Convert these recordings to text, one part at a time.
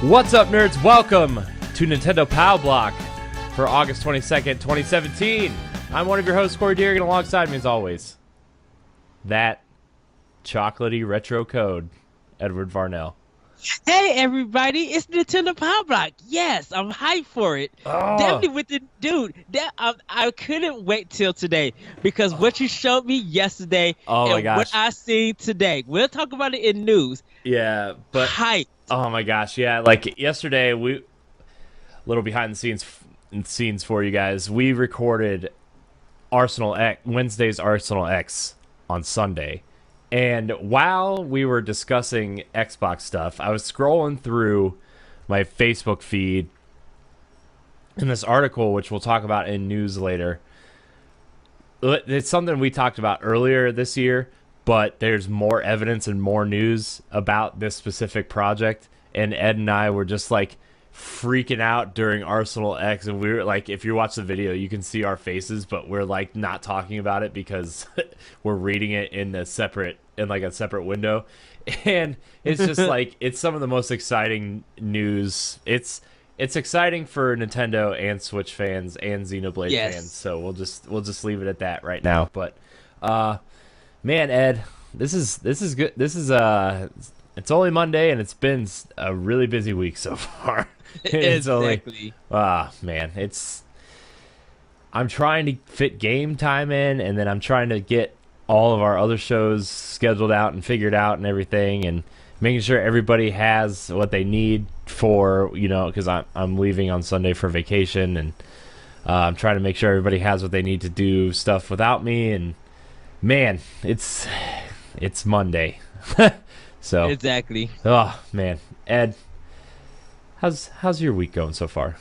What's up, nerds? Welcome to Nintendo Pow Block for August 22nd, 2017. I'm one of your hosts, Corey Dirrig, and alongside me, as always, that chocolatey retro code, Edward Varnell. Hey everybody, it's Nintendo Pow Block. Yes, I'm hyped for it. Definitely with the dude. I couldn't wait till today because what you showed me yesterday and what I seen today. We'll talk about it in news. Yeah, but hype. Oh my gosh, yeah. Like yesterday, a little behind the scenes for you guys. We recorded Wednesday's Arsenal X on Sunday. And while we were discussing Xbox stuff, I was scrolling through my Facebook feed in this article, which we'll talk about in news later. It's something we talked about earlier this year, but there's more evidence and more news about this specific project. And Ed and I were just like freaking out during Arsenal X, and we were like, if you watch the video, you can see our faces, but we're like not talking about it because we're reading it in a separate window. And it's just like, it's some of the most exciting news. It's exciting for Nintendo and Switch fans and Xenoblade fans. So we'll just leave it at that right now. But man, Ed, this is good. This is it's only Monday, and it's been a really busy week so far. Exactly. Man, I'm trying to fit game time in, and then I'm trying to get all of our other shows scheduled out and figured out and everything, and making sure everybody has what they need for, because I'm leaving on Sunday for vacation, and I'm trying to make sure everybody has what they need to do stuff without me. And man, it's Monday. So exactly. Oh man, Ed, how's your week going so far?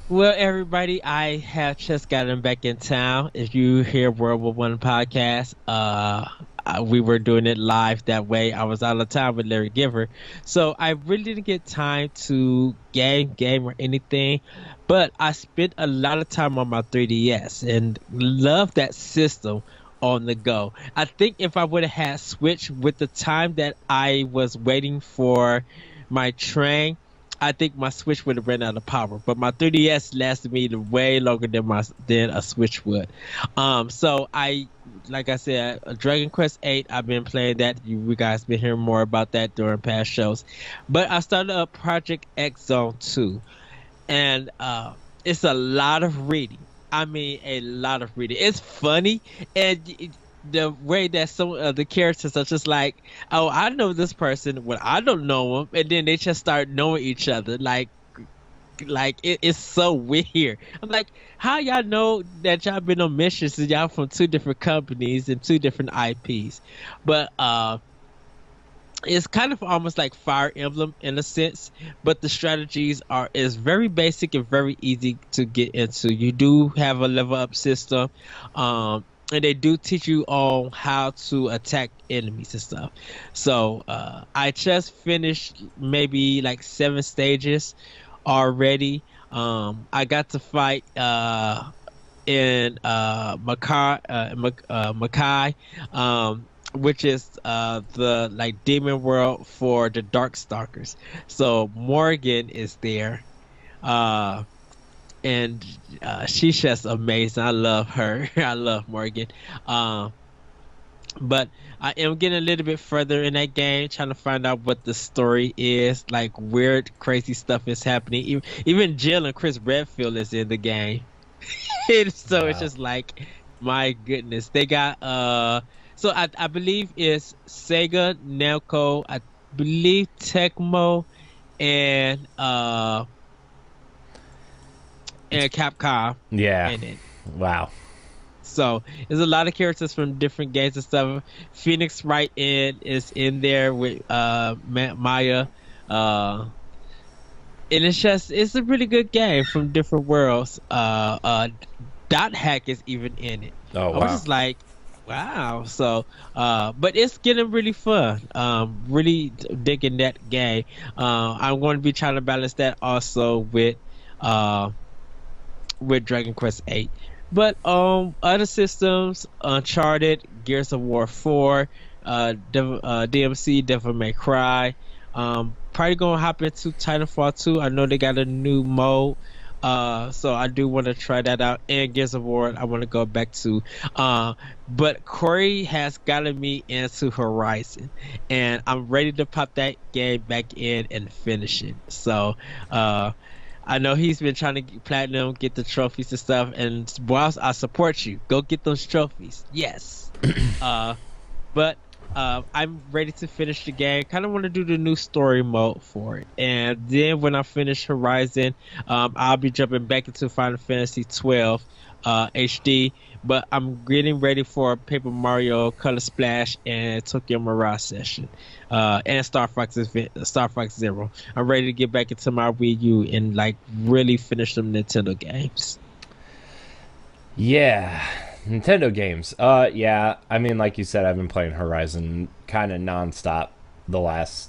Well, everybody, I have just gotten back in town. If you hear World War One podcast, we were doing it live that way. I was out of town with Larry Giver, so I really didn't get time to game or anything. But I spent a lot of time on my 3DS and love that system on the go. I think if I would have had Switch with the time that I was waiting for my train, I think my Switch would have ran out of power. But my 3DS lasted me way longer than a Switch would. So like I said, Dragon Quest 8, I've been playing that. You guys been hearing more about that during past shows. But I started up Project X Zone 2. And it's a lot of reading. I mean, a lot of reading. It's funny, and the way that some of the characters are just like, oh, I know this person when I don't know them, and then they just start knowing each other. Like it's so weird. I'm like, how y'all know that y'all been on missions and y'all from two different companies and two different IPs? But it's kind of almost like Fire Emblem in a sense, but the strategies is very basic and very easy to get into. You do have a level up system, and they do teach you on how to attack enemies and stuff. So I just finished maybe like 7 stages already. I got to fight in Makai, which is the like demon world for the Darkstalkers. So Morgan is there, and she's just amazing. I love her. I love Morgan. But I am getting a little bit further in that game, trying to find out what the story is. Like weird, crazy stuff is happening. Even Jill and Chris Redfield is in the game. So it's just like, my goodness, they got so I believe it's Sega, Namco, I believe Tecmo, and Capcom. Yeah. In it. Wow. So there's a lot of characters from different games and stuff. Phoenix Wright is in there with Maya, and it's a really good game from different worlds. Dot Hack is even in it. Oh wow. I was just like, wow. So but it's getting really fun. Really digging that game. I'm going to be trying to balance that also with Dragon Quest 8. But other systems, Uncharted, Gears of War 4, DMC, Devil May Cry, Probably gonna hop into Titanfall 2. I know they got a new mode. So I do want to try that out. And Gears of War, I want to go back to. But Corey has gotten me into Horizon, and I'm ready to pop that game back in and finish it. So, I know he's been trying to get platinum, get the trophies and stuff. And whilst I support you, go get those trophies. Yes. But I'm ready to finish the game. Kind of want to do the new story mode for it, and then when I finish Horizon, I'll be jumping back into Final Fantasy 12 HD. But I'm getting ready for Paper Mario Color Splash and Tokyo Mirage Session, and Star Fox Zero. I'm ready to get back into my Wii U and like really finish some Nintendo games. Yeah, Nintendo games. Yeah, I mean, like you said, I've been playing Horizon kind of nonstop the last,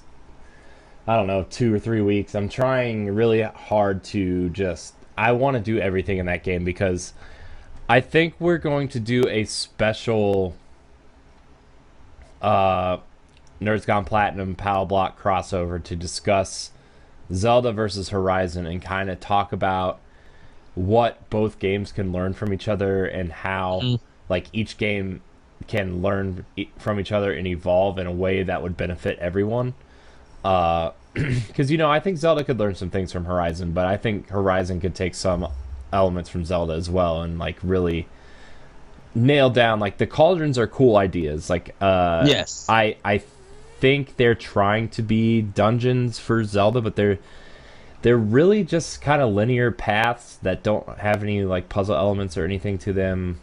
I don't know, 2 or 3 weeks. I'm trying really hard to just, I want to do everything in that game because I think we're going to do a special Nerds Gone Platinum Pow Block crossover to discuss Zelda versus Horizon and kind of talk about what both games can learn from each other and how like each game can learn from each other and evolve in a way that would benefit everyone. Because I think Zelda could learn some things from Horizon, but I think Horizon could take some elements from Zelda as well and like really nail down, like, the cauldrons are cool ideas. Like Yes. I think they're trying to be dungeons for Zelda, but they're really just kind of linear paths that don't have any like puzzle elements or anything to them.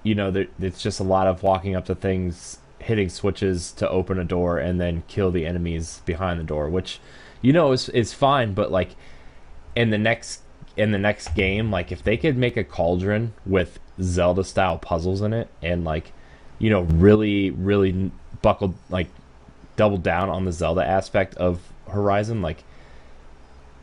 It's just a lot of walking up to things, hitting switches to open a door, and then kill the enemies behind the door, which is fine. But like in the next game, like if they could make a cauldron with Zelda style puzzles in it, and like really really double down on the Zelda aspect of Horizon, like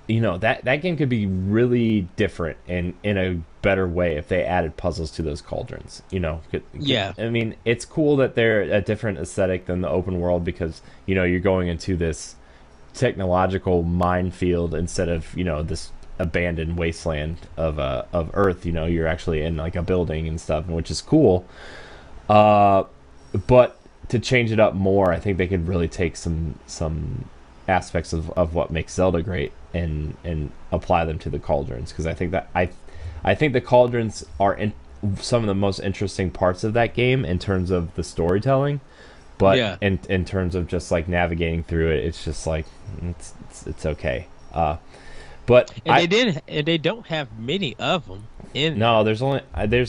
that game could be really different and in a better way if they added puzzles to those cauldrons. Yeah. I mean, it's cool that they're a different aesthetic than the open world because you're going into this technological minefield instead of this abandoned wasteland of Earth. You're actually in like a building and stuff, which is cool. But to change it up more, I think they could really take some aspects of what makes Zelda great and apply them to the cauldrons, because I think the cauldrons are some of the most interesting parts of that game in terms of the storytelling, but in terms of just like navigating through it, it's just like it's okay. But they don't have many of them in. No, there's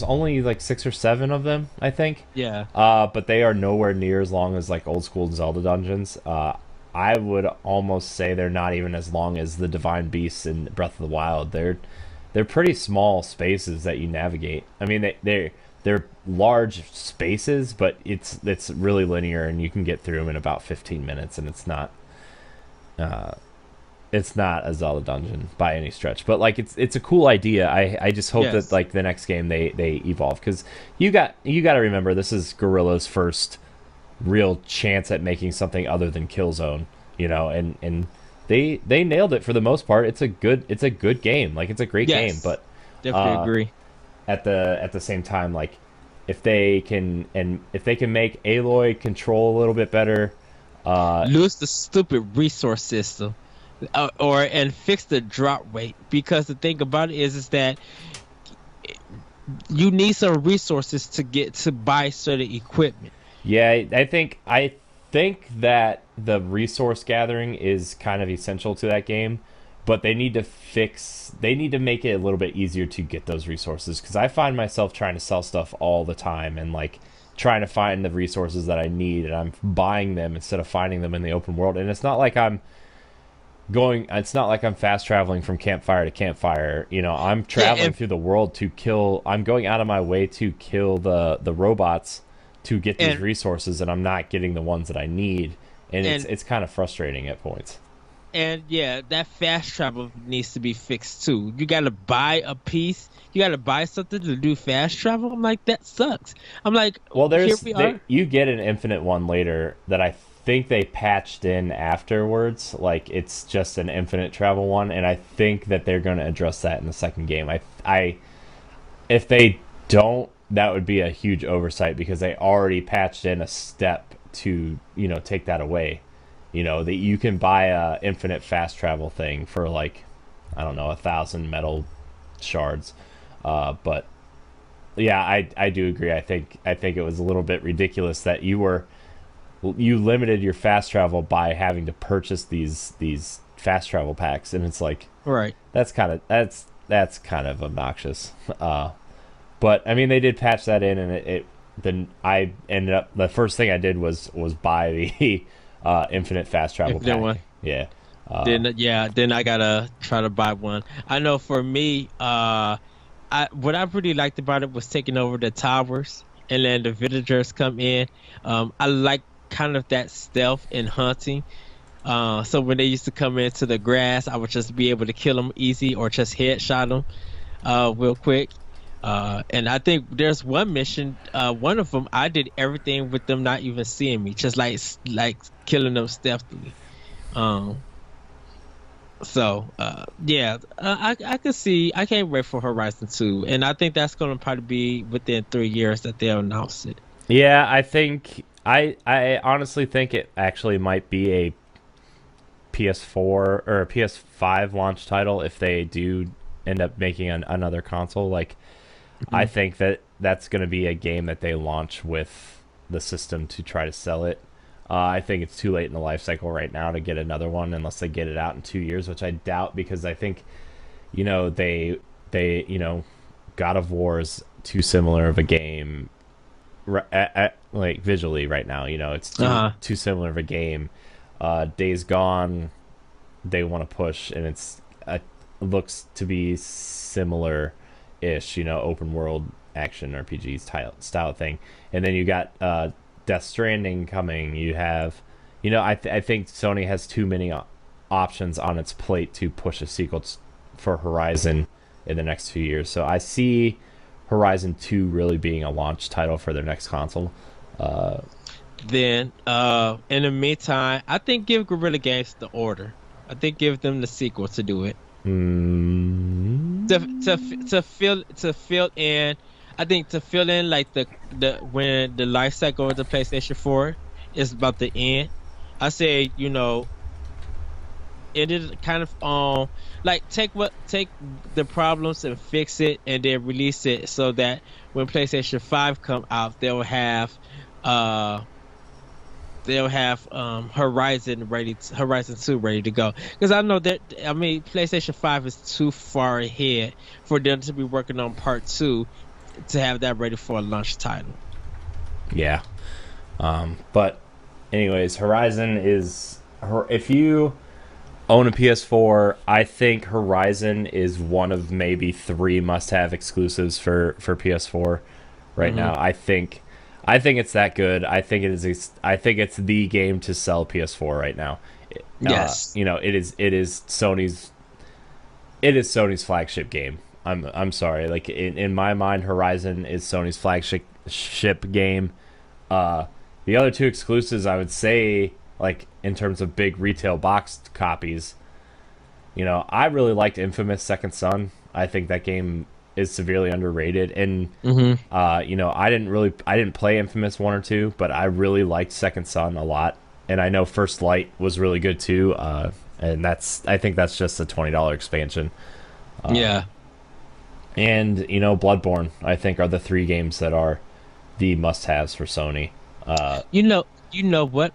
only like 6 or 7 of them, I think. Yeah. But they are nowhere near as long as like old school Zelda dungeons. I would almost say they're not even as long as the Divine Beasts in Breath of the Wild. They're pretty small spaces that you navigate. I mean, they're large spaces, but it's really linear, and you can get through them in about 15 minutes, and it's not a Zelda dungeon by any stretch. But like it's a cool idea. I just hope that like the next game they evolve, because you got to remember, this is Guerrilla's first real chance at making something other than Killzone, and they nailed it for the most part. It's a good game. Like, it's a great game, but definitely agree. At the same time, like, if they can make Aloy control a little bit better, lose the stupid resource system, and fix the drop rate, because the thing about it is that you need some resources to buy certain equipment. Yeah, I think that the resource gathering is kind of essential to that game, but they need to make it a little bit easier to get those resources, because I find myself trying to sell stuff all the time and like trying to find the resources that I need, and I'm buying them instead of finding them in the open world. And it's not like I'm fast traveling from campfire to campfire. I'm traveling through the world I'm going out of my way to kill the robots to get these resources, and I'm not getting the ones that I need, and it's kind of frustrating at points. And yeah, that fast travel needs to be fixed too. You gotta buy a piece, you gotta buy something to do fast travel. I'm like, that sucks. I'm like, well, you get an infinite one later that I think they patched in afterwards, like it's just an infinite travel one, and I think that they're going to address that in the second game. If they don't, that would be a huge oversight because they already patched in a step to, take that away. That you can buy a infinite fast travel thing for like, I don't know, 1,000 metal shards. But yeah, I do agree. I think it was a little bit ridiculous that you limited your fast travel by having to purchase these fast travel packs, and it's like, right. That's kind of obnoxious. But I mean, they did patch that in, and then I ended up, the first thing I did was buy the infinite fast travel pack. One. Yeah. Then I gotta try to buy one. I know for me, what I really liked about it was taking over the towers and then the villagers come in. I like kind of that stealth in hunting. So when they used to come into the grass, I would just be able to kill them easy or just headshot them real quick. And I think there's one mission, one of them, I did everything with them not even seeing me, just like killing them stealthily. I could see. I can't wait for Horizon 2, and I think that's going to probably be within 3 years that they'll announce it. Yeah, I think I honestly think it actually might be a PS4 or a PS5 launch title if they do end up making another console. Like, I think that's going to be a game that they launch with the system to try to sell it. I think it's too late in the life cycle right now to get another one unless they get it out in 2 years, which I doubt because I think, they God of War is too similar of a game, like visually right now. It's too similar of a game. Days Gone, they want to push, and it looks to be similar-ish, open world action RPG style thing. And then you got Death Stranding coming. You have, I think Sony has too many options on its plate to push a sequel for Horizon in the next few years. So I see Horizon 2 really being a launch title for their next console. Then, in the meantime, I think give Guerrilla Games the order. I think give them the sequel to do it. To fill in. I think to fill in like the when the life cycle of the PlayStation 4 is about to end. I say, it is kind of like take the problems and fix it and then release it so that when PlayStation 5 come out, they'll have Horizon 2 ready to go. Because I know that, PlayStation 5 is too far ahead for them to be working on part 2 to have that ready for a launch title. Yeah. But anyways, Horizon is, if you own a PS4, I think Horizon is one of maybe 3 must-have exclusives for PS4 right now. I think it's that good. I think it's the game to sell PS4 right now. Yes. It is Sony's flagship game. I'm sorry. Like in my mind, Horizon is Sony's flagship game. The other 2 exclusives, I would say, like in terms of big retail boxed copies, I really liked Infamous Second Son. I think that game is severely underrated, and I didn't play Infamous 1 or 2, but I really liked Second Son a lot, and I know First Light was really good too. And I think that's just a $20 expansion. Yeah. And Bloodborne, I think, are the 3 games that are the must-haves for Sony. You know what?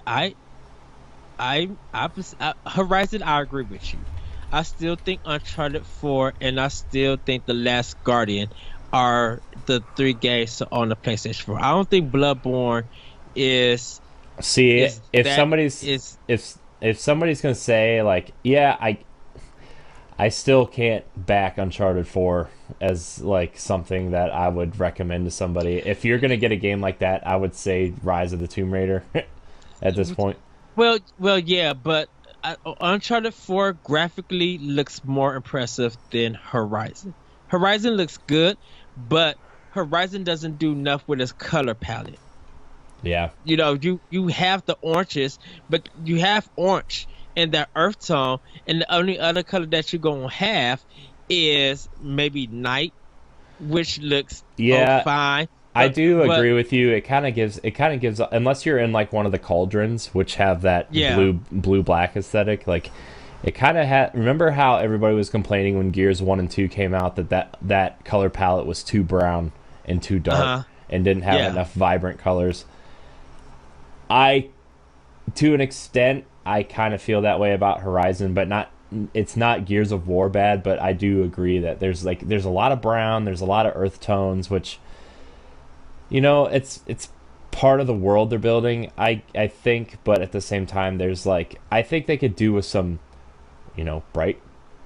Horizon, I agree with you. I still think Uncharted 4 and I still think The Last Guardian are the 3 games on the PlayStation 4. I don't think Bloodborne is. See, if somebody's gonna say like, yeah, I still can't back Uncharted 4 as like something that I would recommend to somebody. If you're gonna get a game like that, I would say Rise of the Tomb Raider at this point. Well, yeah, but Uncharted 4 graphically looks more impressive than Horizon. Horizon looks good, but Horizon doesn't do enough with its color palette. Yeah. You know, you have the oranges, but you have orange in that earth tone, and the only other color that you're gonna have is maybe night, which looks Yeah, fine. I But do but agree with you. It kind of gives unless you're in like one of the cauldrons which have that yeah, blue black aesthetic, like it kind of had. Remember how everybody was complaining when Gears 1 and 2 came out that color palette was too brown and too dark uh-huh, and didn't have yeah, enough vibrant colors. I To an extent I kind of feel that way about Horizon, but not it's not Gears of War bad, but I do agree that there's a lot of brown, there's a lot of earth tones, which it's part of the world they're building. I think, but at the same time, there's like I think they could do with some, bright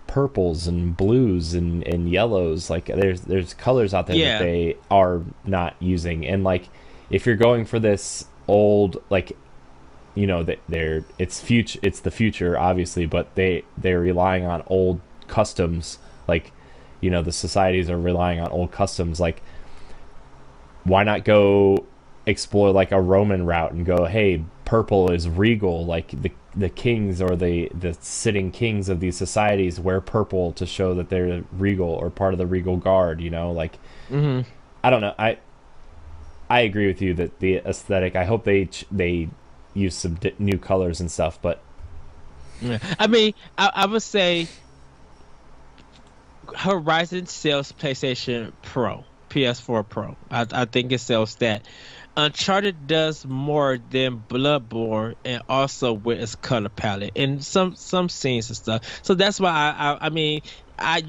purples and blues and yellows. Like there's colors out there that yeah, they are not using, and like if you're going for this old like that it's the future obviously, but they're relying on old customs, like the societies are relying on old customs, like why not go explore like a Roman route and go, hey, purple is regal, like the kings or the sitting kings of these societies wear purple to show that they're regal or part of the regal guard, like hmm I don't know. I agree with you that the aesthetic, I hope they use some new colors and stuff, but yeah. I mean, I would say Horizon sells PlayStation Pro, PS4 Pro. I think it sells that. Uncharted does more than Bloodborne, and also with its color palette and some scenes and stuff. So that's why I mean I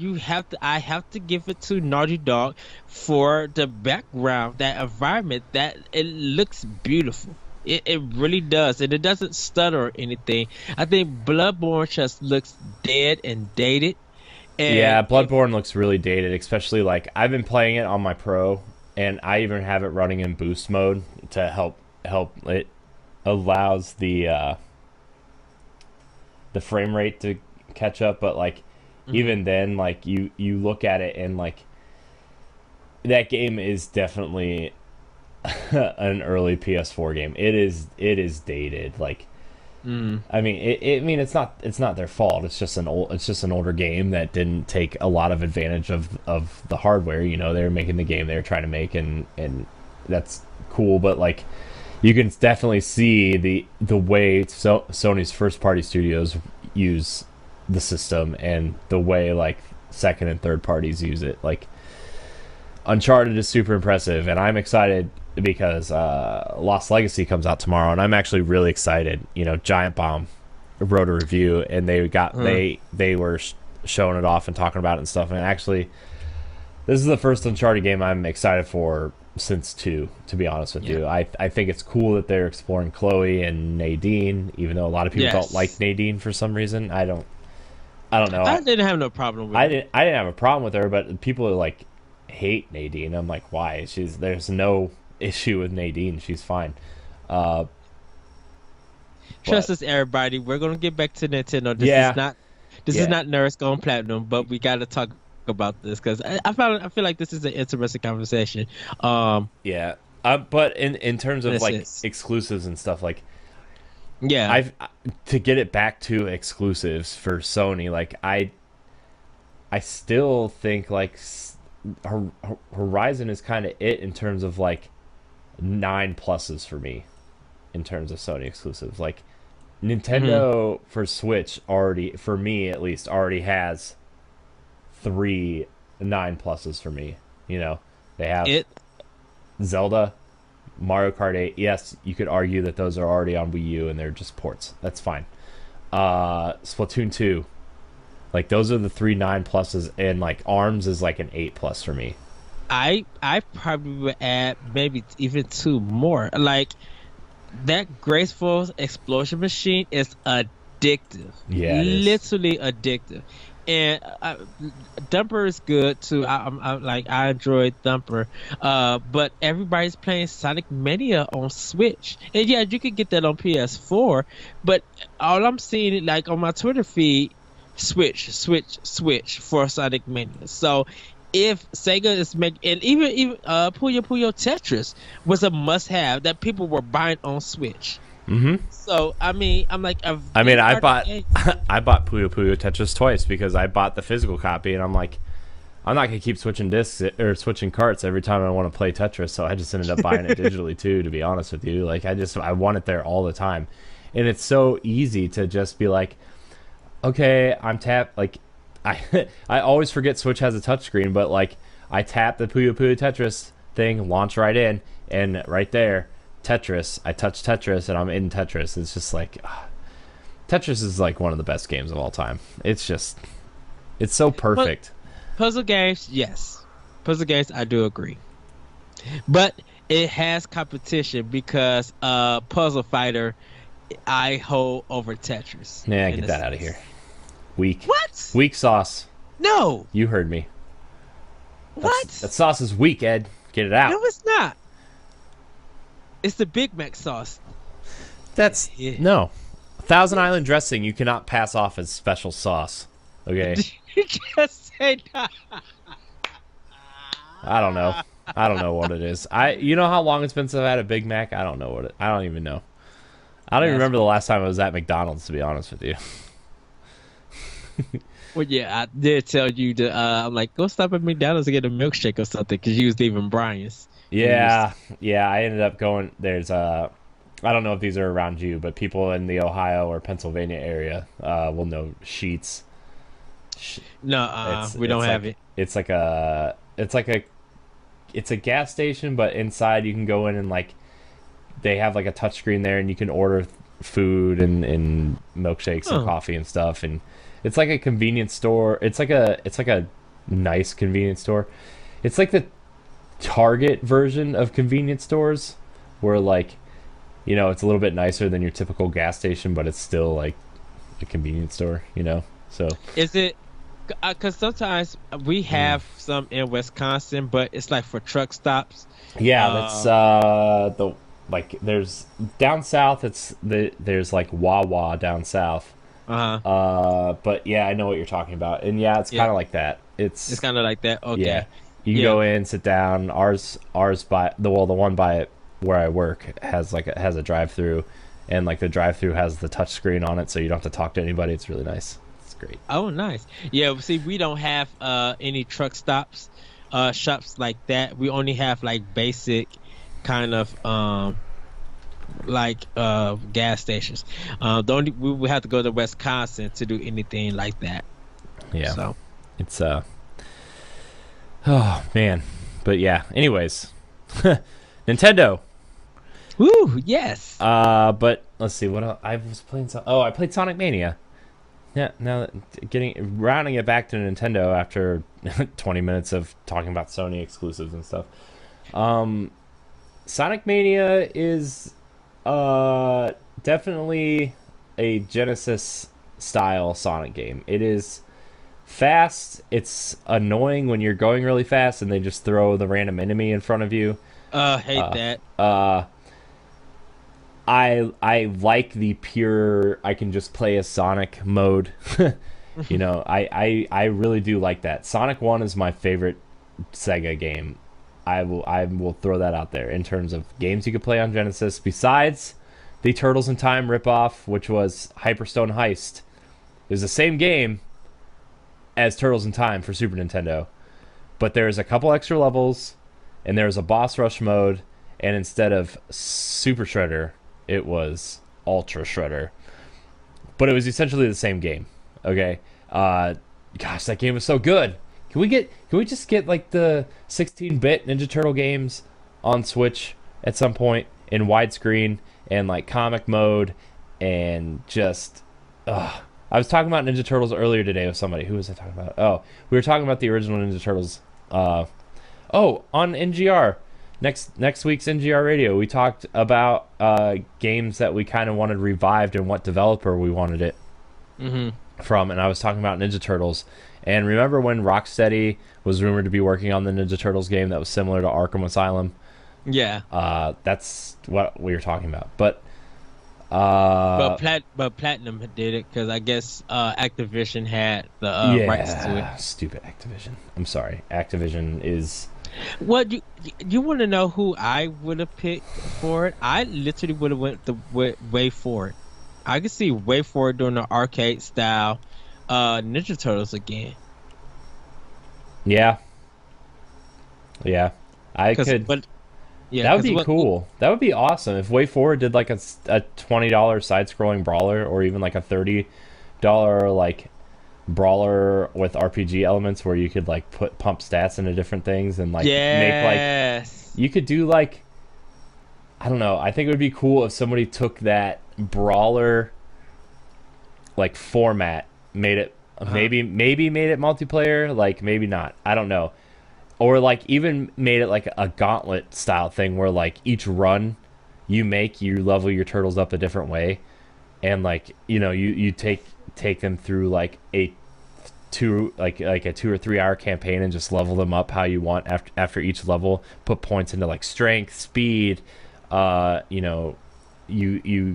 have to give it to Naughty Dog for the background, that environment, that it looks beautiful. It really does, and it doesn't stutter or anything. I think Bloodborne just looks dead and dated. yeah, And Bloodborne looks really dated, especially like I've been playing it on my Pro, and I even have it running in boost mode to help it allows the frame rate to catch up, but like Mhm. even then, like you look at it and like that game is definitely an early PS4 game. It is dated. Like Mm. I mean, I mean, it's not their fault. It's just an older game that didn't take a lot of advantage of the hardware. They were making the game they were trying to make, and that's cool. But like, you can definitely see the way Sony's first party studios use the system and the way like second and third parties use it. Like Uncharted is super impressive, and I'm excited because Lost Legacy comes out tomorrow, and I'm actually really excited. Giant Bomb wrote a review, and they were showing it off and talking about it and stuff. And actually, this is the first Uncharted game I'm excited for since 2. To be honest with Yeah. you, I think it's cool that they're exploring Chloe and Nadine, even though a lot of people don't like Yes. Nadine for some reason. I don't know. I didn't have no problem with I it. didn't have a problem with her, but people are like hate Nadine. I'm like, why? There's no issue with Nadine. She's fine. Uh, Trust but us, everybody. We're gonna get back to Nintendo. yeah, This is yeah, not Nerds Gone Platinum, but we got to talk about this because I feel like this is an interesting conversation. yeah. But in terms of This like is exclusives and stuff, like yeah. I've to get it back to exclusives for Sony, like I still think like Horizon is kind of it in terms of like 9 pluses for me in terms of Sony exclusives. Like hmm Nintendo for Switch already, for me at least, already has 3 9 pluses for me. They have It Zelda, Mario Kart 8. Yes, you could argue that those are already on Wii U and they're just ports. That's fine. Splatoon 2. Like those are the 3 9 pluses, and like Arms is like an 8 plus for me. I probably would add maybe even two more. Like that graceful explosion machine is addictive, Yeah, it is. literally addictive. And Thumper is good too. I'm like I enjoyed Thumper, but everybody's playing Sonic Mania on Switch, and yeah, you could get that on PS4. But all I'm seeing, like on my Twitter feed, Switch for Sonic Mania. So if Sega is making, and even Puyo Puyo Tetris was a must-have that people were buying on Switch. Mm-hmm. So I mean, I'm like, I bought I bought Puyo Puyo Tetris twice because I bought the physical copy, and I'm like, I'm not gonna keep switching discs or switching carts every time I want to play Tetris, so I just ended up buying it digitally too. To be honest with you, like I want it there all the time, and it's so easy to just be like, okay, I'm tapped. Like I always forget Switch has a touchscreen, but like I tap the Puyo Puyo Tetris thing, launch right in, and right there, Tetris. I touch Tetris, and I'm in Tetris. It's just like Tetris is like one of the best games of all time. It's so perfect. Puzzle games, yes. Puzzle games, I do agree. But it has competition because Puzzle Fighter, I hold over Tetris. Yeah, get that out of here. Weak. What? Weak sauce. No. You heard me. What? That sauce is weak, Ed. Get it out. No, it's not. It's the Big Mac sauce. No. Thousand Island dressing you cannot pass off as special sauce. Okay? You just say that. I don't know what it is. You know how long it's been since I've had a Big Mac? I don't know I don't even know. I don't even remember the last time I was at McDonald's, to be honest with you. Well, yeah, I did tell you to. I'm like, go stop at McDonald's and get a milkshake or something because you was leaving Brian's. Yeah. I ended up going. There's I don't know if these are around you, but people in the Ohio or Pennsylvania area will know Sheetz. No, we don't have it. It's a gas station, but inside you can go in and like they have like a touchscreen there, and you can order food and milkshakes and coffee and stuff, and it's like a convenience store. It's like a nice convenience store. It's like the Target version of convenience stores, where like, you know, it's a little bit nicer than your typical gas station, but it's still like a convenience store, you know. So is it? Because sometimes we have some in Wisconsin, but it's like for truck stops. Yeah, that's there's down south. There's like Wawa down south. But yeah, I know what you're talking about, and yeah, it's kind of like that. It's kind of like that. Okay. Yeah, you can go in, sit down. Ours by the one by where I work has a drive-through, and like the drive-through has the touch screen on it, so you don't have to talk to anybody. It's really nice. It's great. Oh, nice. Yeah, see, we don't have any truck stops, shops like that. We only have like basic kind of gas stations. We would have to go to Wisconsin to do anything like that. Yeah. So it's oh man, but yeah. Anyways, Nintendo. Woo, yes. But let's see what else. I was playing. I played Sonic Mania. Yeah. Now rounding it back to Nintendo after 20 minutes of talking about Sony exclusives and stuff. Sonic Mania is definitely a Genesis style Sonic game. It is fast. It's annoying when you're going really fast and they just throw the random enemy in front of you. Hate that. I like the pure I can just play as Sonic mode. You know, I really do like that. Sonic 1 is my favorite Sega game. I will throw that out there in terms of games you could play on Genesis besides the Turtles in Time ripoff, which was Hyperstone Heist. It was the same game as Turtles in Time for Super Nintendo, but there's a couple extra levels, and there's a boss rush mode, and instead of Super Shredder, it was Ultra Shredder. But it was essentially the same game. Okay, gosh, that game was so good. Can we just get like the 16-bit Ninja Turtle games on Switch at some point in widescreen and like comic mode and just I was talking about Ninja Turtles earlier today with somebody. Who was I talking about? Oh, we were talking about the original Ninja Turtles on NGR. Next week's NGR radio, we talked about games that we kind of wanted revived and what developer we wanted it from, and I was talking about Ninja Turtles. And remember when Rocksteady was rumored to be working on the Ninja Turtles game that was similar to Arkham Asylum? Yeah. That's what we were talking about. But But Platinum did it because I guess Activision had the rights to it. Stupid Activision. I'm sorry. Activision is. What you want to know who I would have picked for it? I literally would have went the way forward. I could see way forward doing the arcade style Ninja Turtles again. Yeah. I could. That would be cool. That would be awesome if Way Forward did like a $20 side-scrolling brawler, or even like a $30 like brawler with RPG elements where you could like pump stats into different things and like make like you could do like, I don't know. I think it would be cool if somebody took that brawler like format, made it maybe made it multiplayer, like maybe not. I don't know. Or like even made it like a gauntlet style thing where like each run you make, you level your turtles up a different way, and like you take them through like a 2 or 3 hour campaign and just level them up how you want after each level. Put points into like strength, speed. You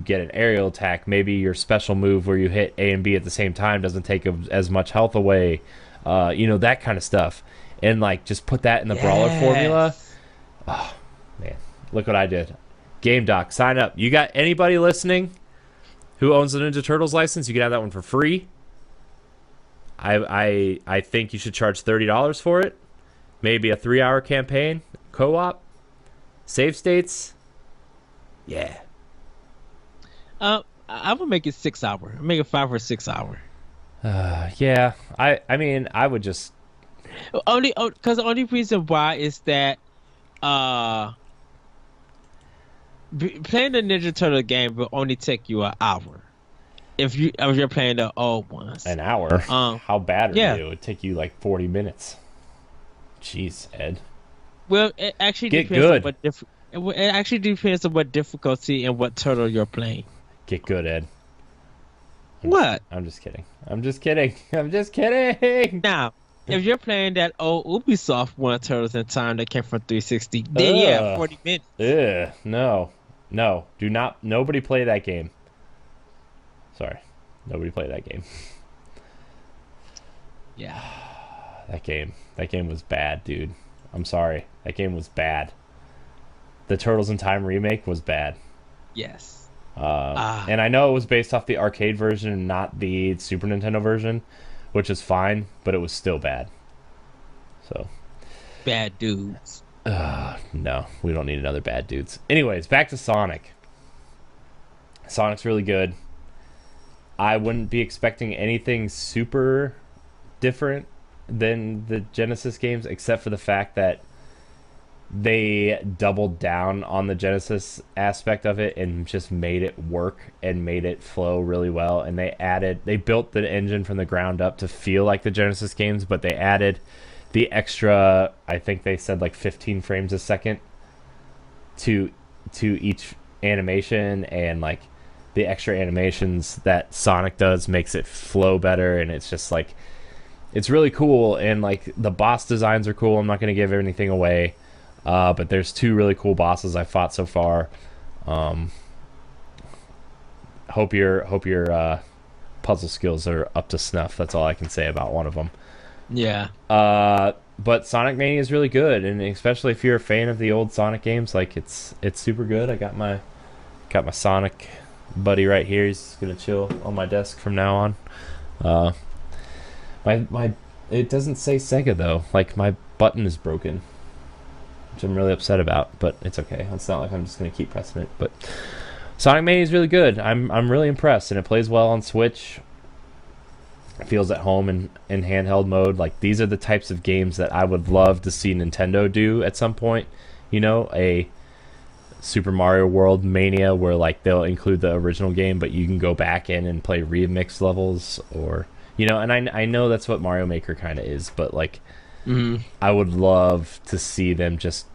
get an aerial attack. Maybe your special move where you hit A and B at the same time doesn't take as much health away. That kind of stuff. And like just put that in the brawler formula. Oh man, look what I did. Game Doc, sign up. You got anybody listening who owns the Ninja Turtles license? You can have that one for free. I think you should charge $30 for it. Maybe a 3-hour campaign, co-op, save states. Yeah. I would make it 6 hour. Make it 5 or 6 hour. Yeah. I mean, I would just. Because the only reason why is that playing the Ninja Turtle game will only take you an hour if you're playing the old ones. An hour? How bad are you? It would take you like 40 minutes. Jeez, Ed. Well, it actually depends on it actually depends on what difficulty and what turtle you're playing. Get good, Ed. I'm just kidding. Now, if you're playing that old Ubisoft one, Turtles in Time, that came from 360, then 40 minutes. No. Do not. Nobody play that game. Sorry. Nobody play that game. Yeah. That game was bad, dude. I'm sorry. That game was bad. The Turtles in Time remake was bad. Yes. And I know it was based off the arcade version and not the Super Nintendo version, which is fine, but it was still bad. So. Bad dudes. No, we don't need another bad dudes. Anyways, back to Sonic. Sonic's really good. I wouldn't be expecting anything super different than the Genesis games, except for the fact that they doubled down on the Genesis aspect of it and just made it work and made it flow really well. And they built the engine from the ground up to feel like the Genesis games, but they added the extra, I think they said like 15 frames a second to each animation, and like the extra animations that Sonic does makes it flow better, and it's just like, it's really cool. And like the boss designs are cool. I'm not going to give anything away. But there's 2 really cool bosses I fought so far. Hope your puzzle skills are up to snuff. That's all I can say about one of them. Yeah. But Sonic Mania is really good, and especially if you're a fan of the old Sonic games, like it's super good. I got my Sonic buddy right here. He's gonna chill on my desk from now on. My it doesn't say Sega though. Like my button is broken, which I'm really upset about, but it's okay. It's not like I'm just going to keep pressing it. But Sonic Mania is really good. I'm really impressed, and it plays well on Switch. It feels at home in handheld mode. Like, these are the types of games that I would love to see Nintendo do at some point. A Super Mario World Mania where like they'll include the original game, but you can go back in and play remix levels, or and I know that's what Mario Maker kind of is, but like. Mm-hmm. I would love to see them just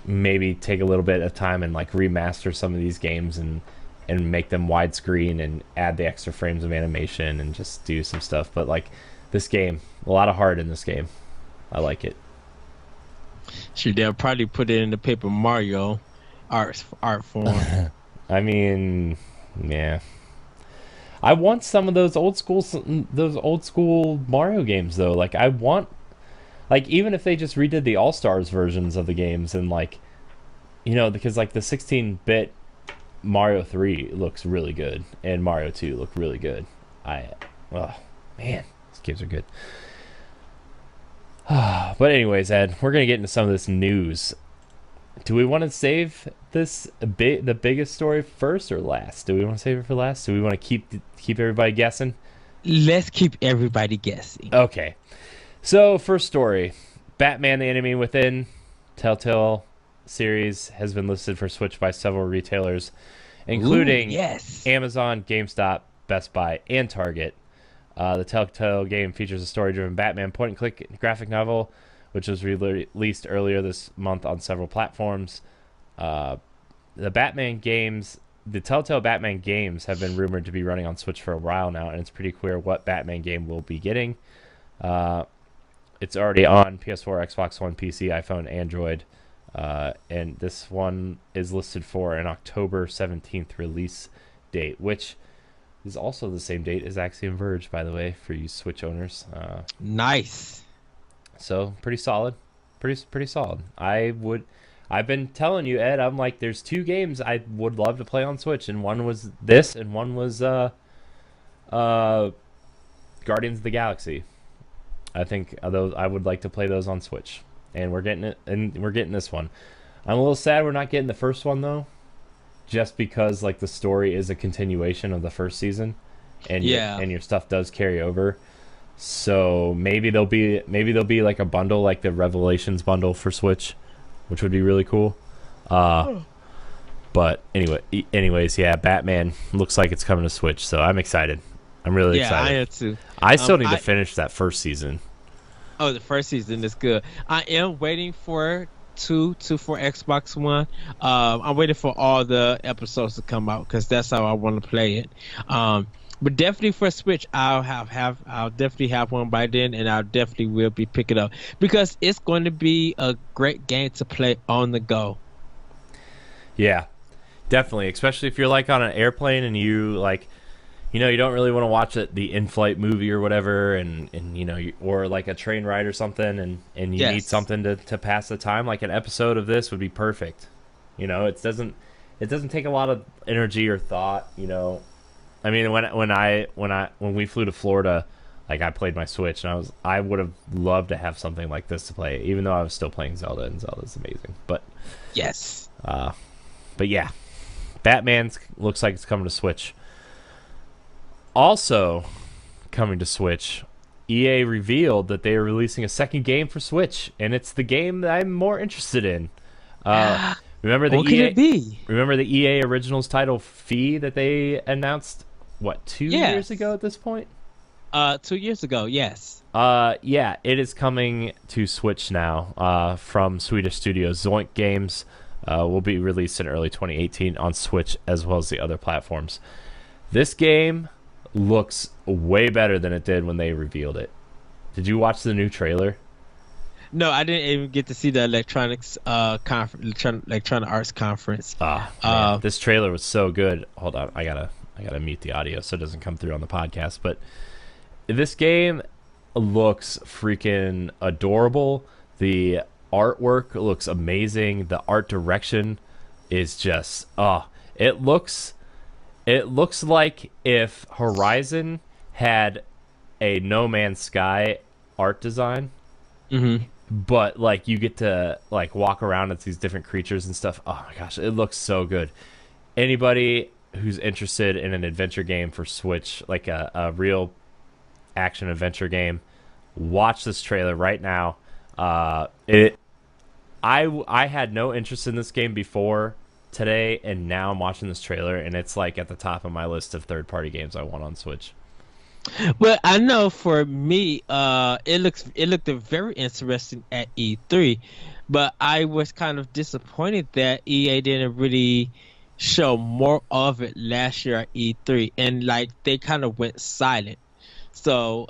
maybe take a little bit of time and like remaster some of these games and make them widescreen and add the extra frames of animation and just do some stuff. But like this game, a lot of heart in this game. I like it. Sure, they'll probably put it in the Paper Mario art form. I mean, Yeah. I want some of those old school Mario games though. Like I want, like, even if they just redid the All Stars versions of the games and like, because like the 16-bit Mario 3 looks really good and Mario 2 look really good. Oh man, these games are good. But anyways, Ed, we're gonna get into some of this news. Do we want to save the biggest story first or last? Do we want to save it for last? Do we want to keep everybody guessing? Let's keep everybody guessing. Okay. So first story, Batman: The Enemy Within, Telltale series has been listed for Switch by several retailers, including Amazon, GameStop, Best Buy, and Target. The Telltale game features a story-driven Batman point-and-click graphic novel, which was released earlier this month on several platforms. The Telltale Batman games have been rumored to be running on Switch for a while now, and it's pretty clear what Batman game we'll be getting. It's already on PS4, Xbox One, PC, iPhone, Android, and this one is listed for an October 17th release date, which is also the same date as Axiom Verge, by the way, for you Switch owners. Nice. So pretty solid, pretty solid. I've been telling you, Ed. I'm like, there's two games I would love to play on Switch, and one was this, and one was Guardians of the Galaxy. I think those I would like to play those on Switch, and we're getting it, and we're getting this one. I'm a little sad we're not getting the first one though, just because like the story is a continuation of the first season, and your stuff does carry over. So maybe there'll be like a bundle, like the Revelations bundle for Switch, which would be really cool. But anyways, yeah, Batman looks like it's coming to Switch, so I'm excited. I'm really excited. Yeah, I am too. I still need to finish that first season. Oh, the first season is good. I am waiting for two for Xbox One. I'm waiting for all the episodes to come out because that's how I want to play it. But definitely for Switch, I'll definitely have one by then, and I'll definitely will be picking up because it's going to be a great game to play on the go. Yeah, definitely, especially if you're like on an airplane and you like, you don't really want to watch the in-flight movie or whatever, and or like a train ride or something, and you need something to pass the time. Like an episode of this would be perfect. It doesn't take a lot of energy or thought. I mean, when we flew to Florida, like I played my Switch, and I would have loved to have something like this to play, even though I was still playing Zelda, and Zelda's amazing. But yes, but yeah, Batman looks like it's coming to Switch. Also coming to Switch, EA revealed that they are releasing a second game for Switch, and it's the game that I'm more interested in. Remember the what could it be? Remember the EA Originals title Fee that they announced? What, 2 years ago at this point? 2 years ago, yes. Yeah, it is coming to Switch now. From Swedish studio Zoink Games, will be released in early 2018 on Switch as well as the other platforms. This game looks way better than it did when they revealed it. Did you watch the new trailer? No, I didn't even get to see the Electronic Arts conference. This trailer was so good. Hold on, I gotta mute the audio so it doesn't come through on the podcast. But this game looks freaking adorable. The artwork looks amazing. The art direction is just it looks like if Horizon had a No Man's Sky art design. Mm-hmm. But like you get to like walk around at these different creatures and stuff. Oh my gosh, it looks so good. Anybody who's interested in an adventure game for Switch, like a real action adventure game, watch this trailer right now. I had no interest in this game before today, and now I'm watching this trailer, and it's like at the top of my list of third-party games I want on Switch. Well, I know for me, it looked very interesting at E3, but I was kind of disappointed that EA didn't really show more of it last year at E3, and like they kind of went silent. So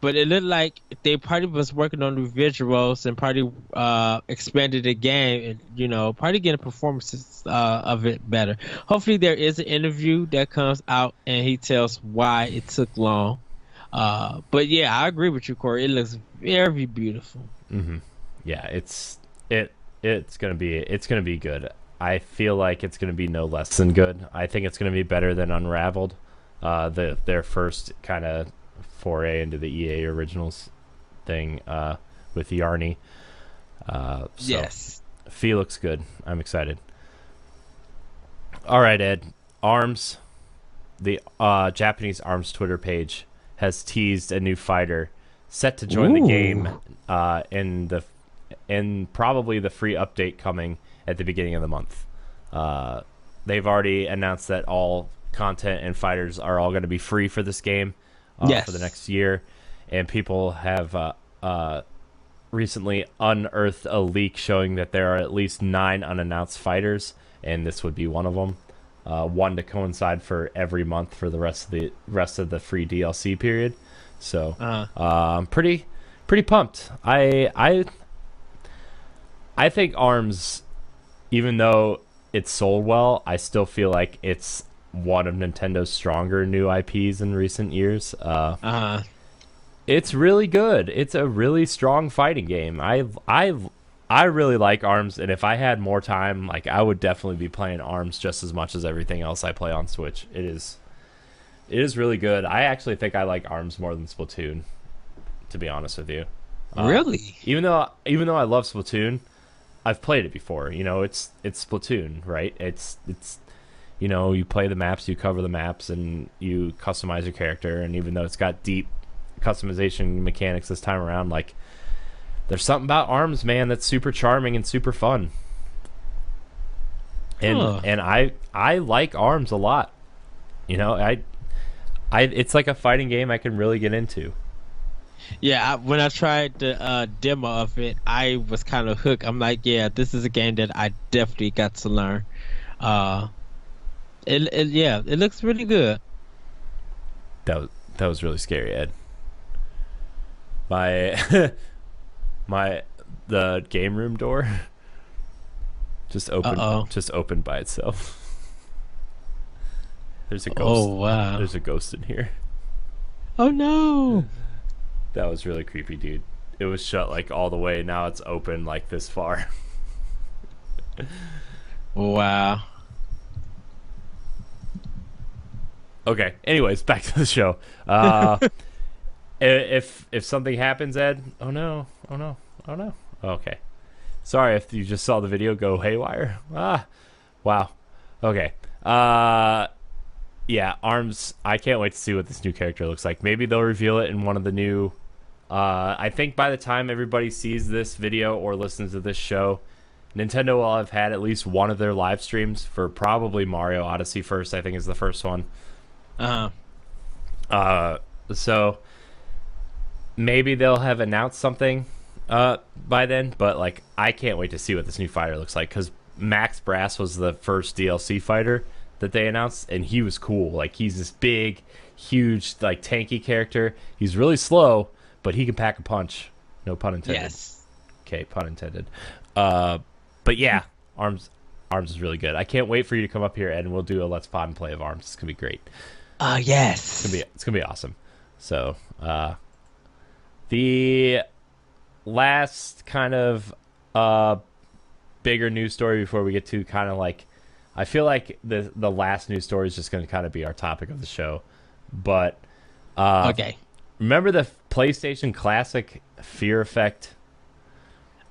but it looked like they probably was working on the visuals and probably expanded the game and probably getting performances of it better. Hopefully there is an interview that comes out and he tells why it took long. But yeah, I agree with you, Corey. It looks very beautiful. Yeah, it's gonna be good. I feel like it's gonna be no less than good. I think it's gonna be better than Unraveled, their first kind of foray into the EA Originals thing with Yarny. So Yes. Fee looks good. I'm excited. All right, Ed. ARMS, the Japanese ARMS Twitter page, has teased a new fighter set to join the game in probably the free update coming at the beginning of the month. They've already announced that all content and fighters are all going to be free for this game for the next year, and people have recently unearthed a leak showing that there are at least 9 unannounced fighters, and this would be one of them. One to coincide for every month for the rest of the free DLC period. So I'm pretty pumped. I think ARMS, even though it's sold well, I still feel like it's one of Nintendo's stronger new IPs in recent years. It's really good. It's a really strong fighting game. I really like ARMS, and if I had more time, like, I would definitely be playing ARMS just as much as everything else I play on Switch. It is really good. I actually think I like ARMS more than Splatoon, to be honest with you. Really? Even though I love Splatoon, I've played it before. It's Splatoon, right? It's you play the maps, you cover the maps, and you customize your character. And even though it's got deep customization mechanics this time around, like, there's something about ARMS, man, that's super charming and super fun. And I like ARMS a lot. It's like a fighting game I can really get into. Yeah, when I tried the demo of it, I was kind of hooked. I'm like, yeah, this is a game that I definitely got to learn. It looks really good. That was really scary, Ed. The game room door just opened by itself. There's a ghost. Oh wow. There's a ghost in here. Oh no. That was really creepy, dude. It was shut like all the way. Now it's open like this far. Wow. Okay. Anyways, back to the show. If something happens, Ed. Oh no. Okay. Sorry if you just saw the video go haywire. Wow. Okay. Yeah, ARMS. I can't wait to see what this new character looks like. Maybe they'll reveal it in one of the new. I think by the time everybody sees this video or listens to this show, Nintendo will have had at least one of their live streams for probably Mario Odyssey first. I think is the first one. So maybe they'll have announced something by then, but like, I can't wait to see what this new fighter looks like, because Max Brass was the first DLC fighter that they announced, and he was cool. Like, he's this big, huge, like, tanky character. He's really slow, but he can pack a punch. No pun intended. Yes. Okay, pun intended. But yeah, ARMS is really good. I can't wait for you to come up here, Ed, and we'll do a Let's Pod and Play of ARMS. It's gonna be great. Yes. It's gonna be awesome. So, the last kind of bigger news story before we get to kind of like, I feel like the last news story is just going to kind of be our topic of the show, but okay. Remember the PlayStation Classic Fear Effect?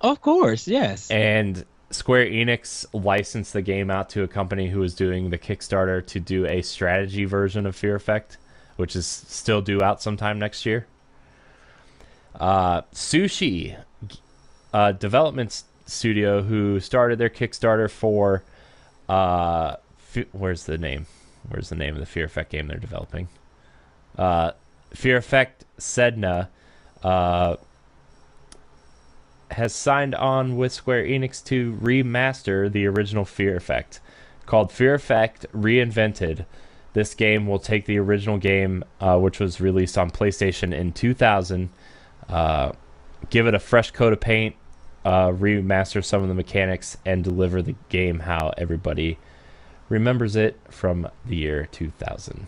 Of course, yes. And Square Enix licensed the game out to a company who was doing the Kickstarter to do a strategy version of Fear Effect, which is still due out sometime next year. Sushi, development studio who started their Kickstarter for where's the name of the Fear Effect game they're developing? Fear Effect Sedna has signed on with Square Enix to remaster the original Fear Effect, called Fear Effect Reinvented. this game will take the original game, which was released on PlayStation in 2000, give it a fresh coat of paint, remaster some of the mechanics, and deliver the game how everybody remembers it from the year 2000.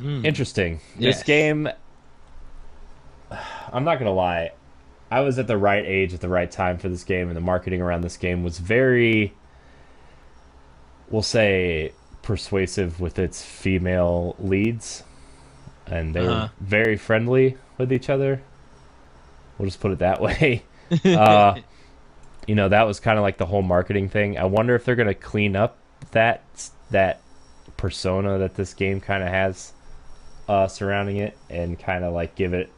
Interesting. Yes. This game, I'm not going to lie, I was at the right age at the right time for this game, and the marketing around this game was very, we'll say, persuasive with its female leads, and they were very friendly with each other. We'll just put it that way. That was kind of like the whole marketing thing. I wonder if they're going to clean up that persona that this game kind of has surrounding it, and kind of like give it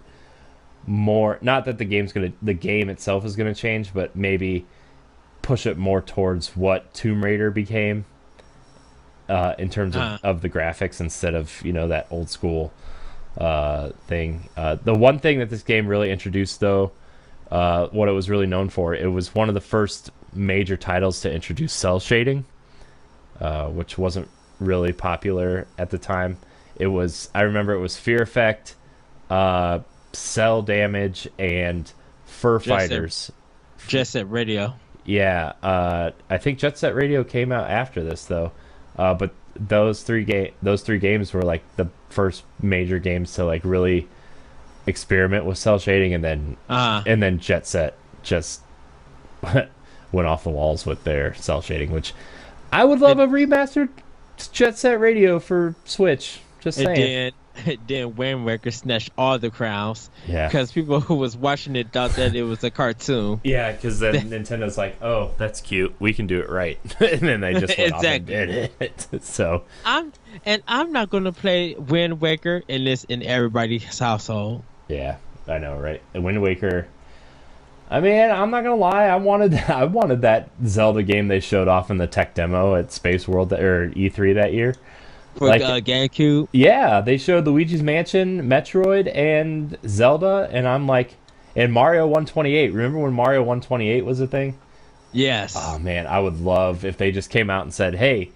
more, not that the game itself is going to change, but maybe push it more towards what Tomb Raider became in terms of the graphics, instead of that old school thing. The one thing that this game really introduced, though, what it was really known for, it was one of the first major titles to introduce cell shading, which wasn't really popular at the time. I remember it was Fear Effect, Cell Damage, and Fur Fighters. Jet Set Radio. Yeah, I think Jet Set Radio came out after this, though. But those three games were like the first major games to like really experiment with cell shading, and then Jet Set just went off the walls with their cell shading, which I would love a remastered Jet Set Radio for Switch. Just saying. Then Wind Waker snatched all the crowns. Yeah. Because people who was watching it thought that it was a cartoon. Yeah, because then Nintendo's like, oh, that's cute. We can do it right. And then they just went off and did it. So I'm not going to play Wind Waker in everybody's household. Yeah, I know, right? And Wind Waker, I mean, I'm not going to lie. I wanted that Zelda game they showed off in the tech demo at Space World or E3 that year. For GameCube? Yeah, they showed Luigi's Mansion, Metroid, and Zelda, and I'm like, and Mario 128. Remember when Mario 128 was a thing? Yes. Oh, man, I would love if they just came out and said, hey,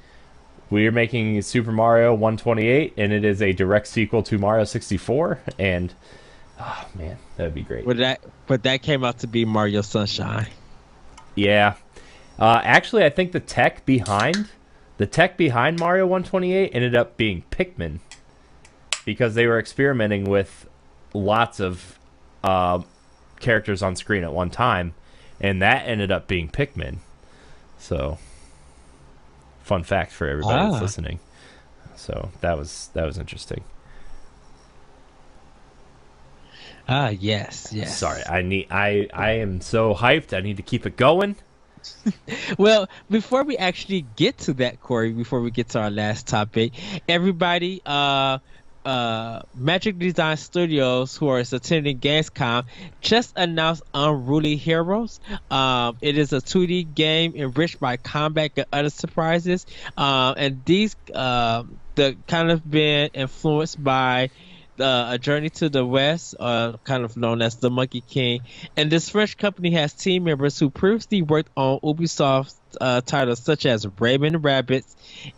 we're making Super Mario 128, and it is a direct sequel to Mario 64, and, oh, man, that would be great. But that came out to be Mario Sunshine. Yeah. Actually, I think the tech behind Mario 128 ended up being Pikmin, because they were experimenting with lots of characters on screen at one time, and that ended up being Pikmin. So, fun fact for everybody that's listening. So that was interesting. Yes. Sorry, I am so hyped. I need to keep it going. Well, before we actually get to that, Corey, before we get to our last topic, everybody, Magic Design Studios, who are attending Gamescom, just announced Unruly Heroes. It is a 2D game enriched by combat and other surprises. And these the kind of been influenced by A Journey to the West, kind of known as the Monkey King. And this French company has team members who previously worked on Ubisoft titles such as Rayman Rabbids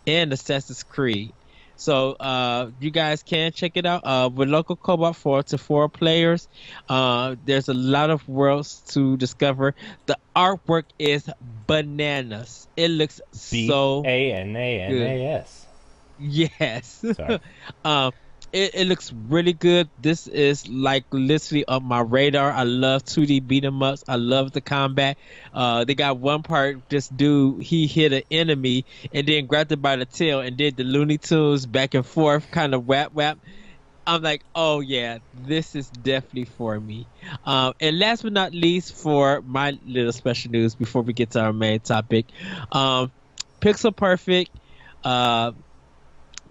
and Assassin's Creed. So you guys can check it out with local co-op 4 to 4 players. There's a lot of worlds to discover. The artwork is bananas. It looks so Bananas. Yes. Sorry. It looks really good. This is like literally up my radar. I love 2D beat 'em ups. I love the combat. They got one part, this dude, he hit an enemy and then grabbed it by the tail and did the Looney Tunes back and forth kind of whap. I'm like, oh yeah, this is definitely for me. And last but not least, for my little special news before we get to our main topic, Pixel Perfect,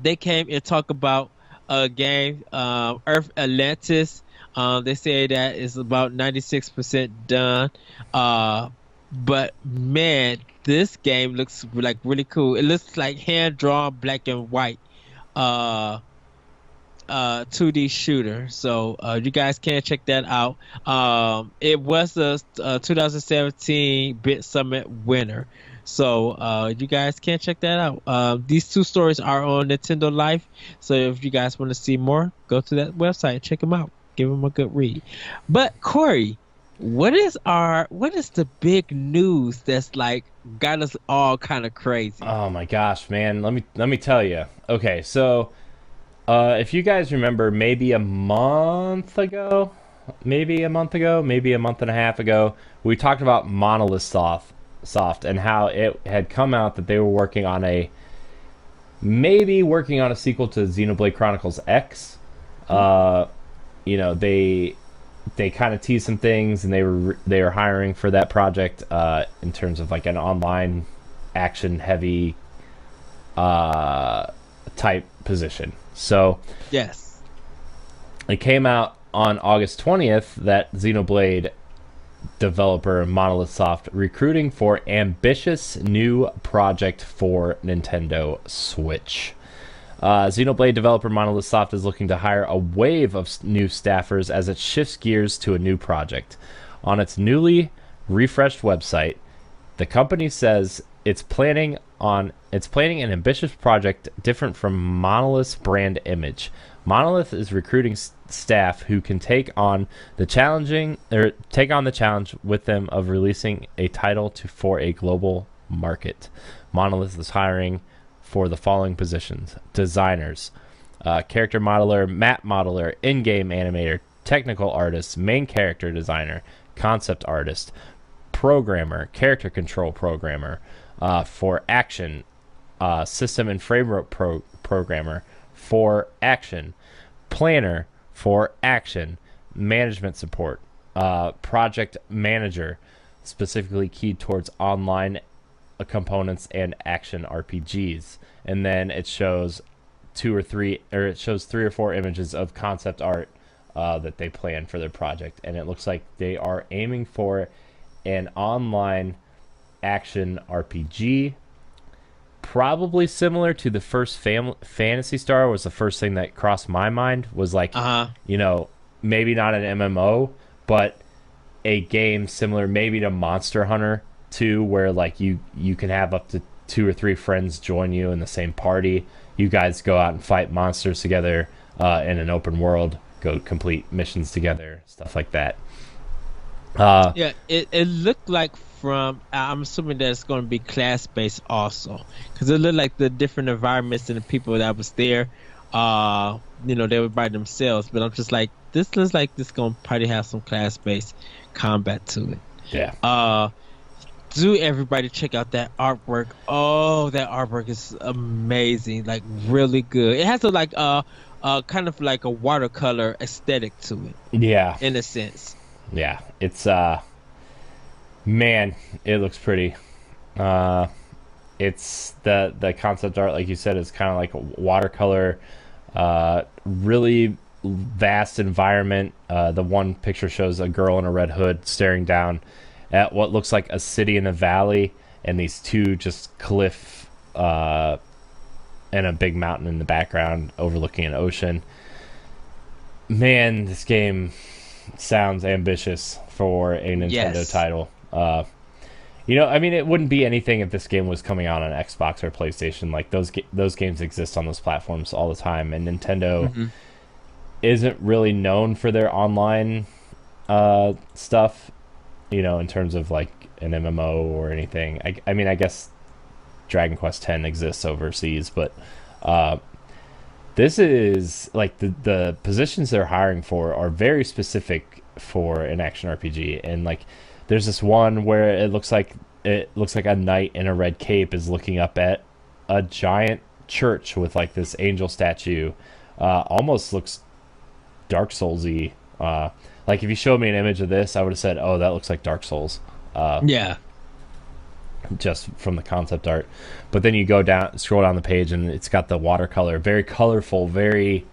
they came and talked about a game, Earth Atlantis. They say that it's about 96% done. But man, this game looks like really cool. It looks like hand-drawn black and white 2D shooter. So you guys can check that out. It was a 2017 Bit Summit winner. So you guys can check that out. These two stories are on Nintendo Life. So if you guys want to see more, go to that website, check them out, give them a good read. But Corey, what is the big news that's like got us all kind of crazy? Oh my gosh, man. Let me tell you. Okay, so if you guys remember, maybe a month ago, maybe a month and a half ago, we talked about Monolith Soft and how it had come out that they were working on a sequel to Xenoblade Chronicles X. You know, they kind of teased some things, and they were hiring for that project in terms of like an online action heavy type position. So Yes. it came out on August 20th that Xenoblade developer Monolith Soft recruiting for ambitious new project for Nintendo Switch. Xenoblade developer Monolith Soft is looking to hire a wave of new staffers as it shifts gears to a new project. On its newly refreshed website, the company says it's planning an ambitious project different from Monolith's brand image. Monolith is recruiting staff who can take on the challenge with them of releasing a title for a global market. Monolith is hiring for the following positions: designers, character modeler, map modeler, in-game animator, technical artist, main character designer, concept artist, programmer, character control programmer, for action, system and framework programmer for action, planner for action, management support, project manager, specifically keyed towards online components and action RPGs. And then it shows three or four images of concept art that they plan for their project, and it looks like they are aiming for an online action RPG, probably similar to the first Fantasy Star. Was the first thing that crossed my mind, was like, you know, maybe not an MMO, but a game similar maybe to Monster Hunter 2, where like you can have up to 2 or 3 friends join you in the same party. You guys go out and fight monsters together in an open world, go complete missions together, stuff like that. Yeah, it looked like from, I'm assuming that it's going to be class based also, because it looked like the different environments and the people that was there, you know, they were by themselves. But I'm just like, this looks like this going to probably have some class based combat to it. Yeah. Do everybody check out that artwork? Oh, that artwork is amazing, like really good. It has a like kind of like a watercolor aesthetic to it. Yeah. In a sense. Yeah, it's man, it looks pretty. It's the concept art, like you said, is kind of like a watercolor, really vast environment. The one picture shows a girl in a red hood staring down at what looks like a city in a valley, and these two just cliff and a big mountain in the background overlooking an ocean. Man, this game sounds ambitious for a Nintendo title. You know, I mean, it wouldn't be anything if this game was coming out on Xbox or PlayStation. Like those games exist on those platforms all the time, and Nintendo isn't really known for their online stuff. You know, in terms of like an MMO or anything. I mean, I guess Dragon Quest X exists overseas, but this is like the positions they're hiring for are very specific for an action RPG. And like there's this one where it looks like a knight in a red cape is looking up at a giant church with like this angel statue. Almost looks Dark Souls-y. Like if you showed me an image of this, I would have said, oh, that looks like Dark Souls. Yeah. Just from the concept art. But then you scroll down the page, and it's got the watercolor, very colorful, very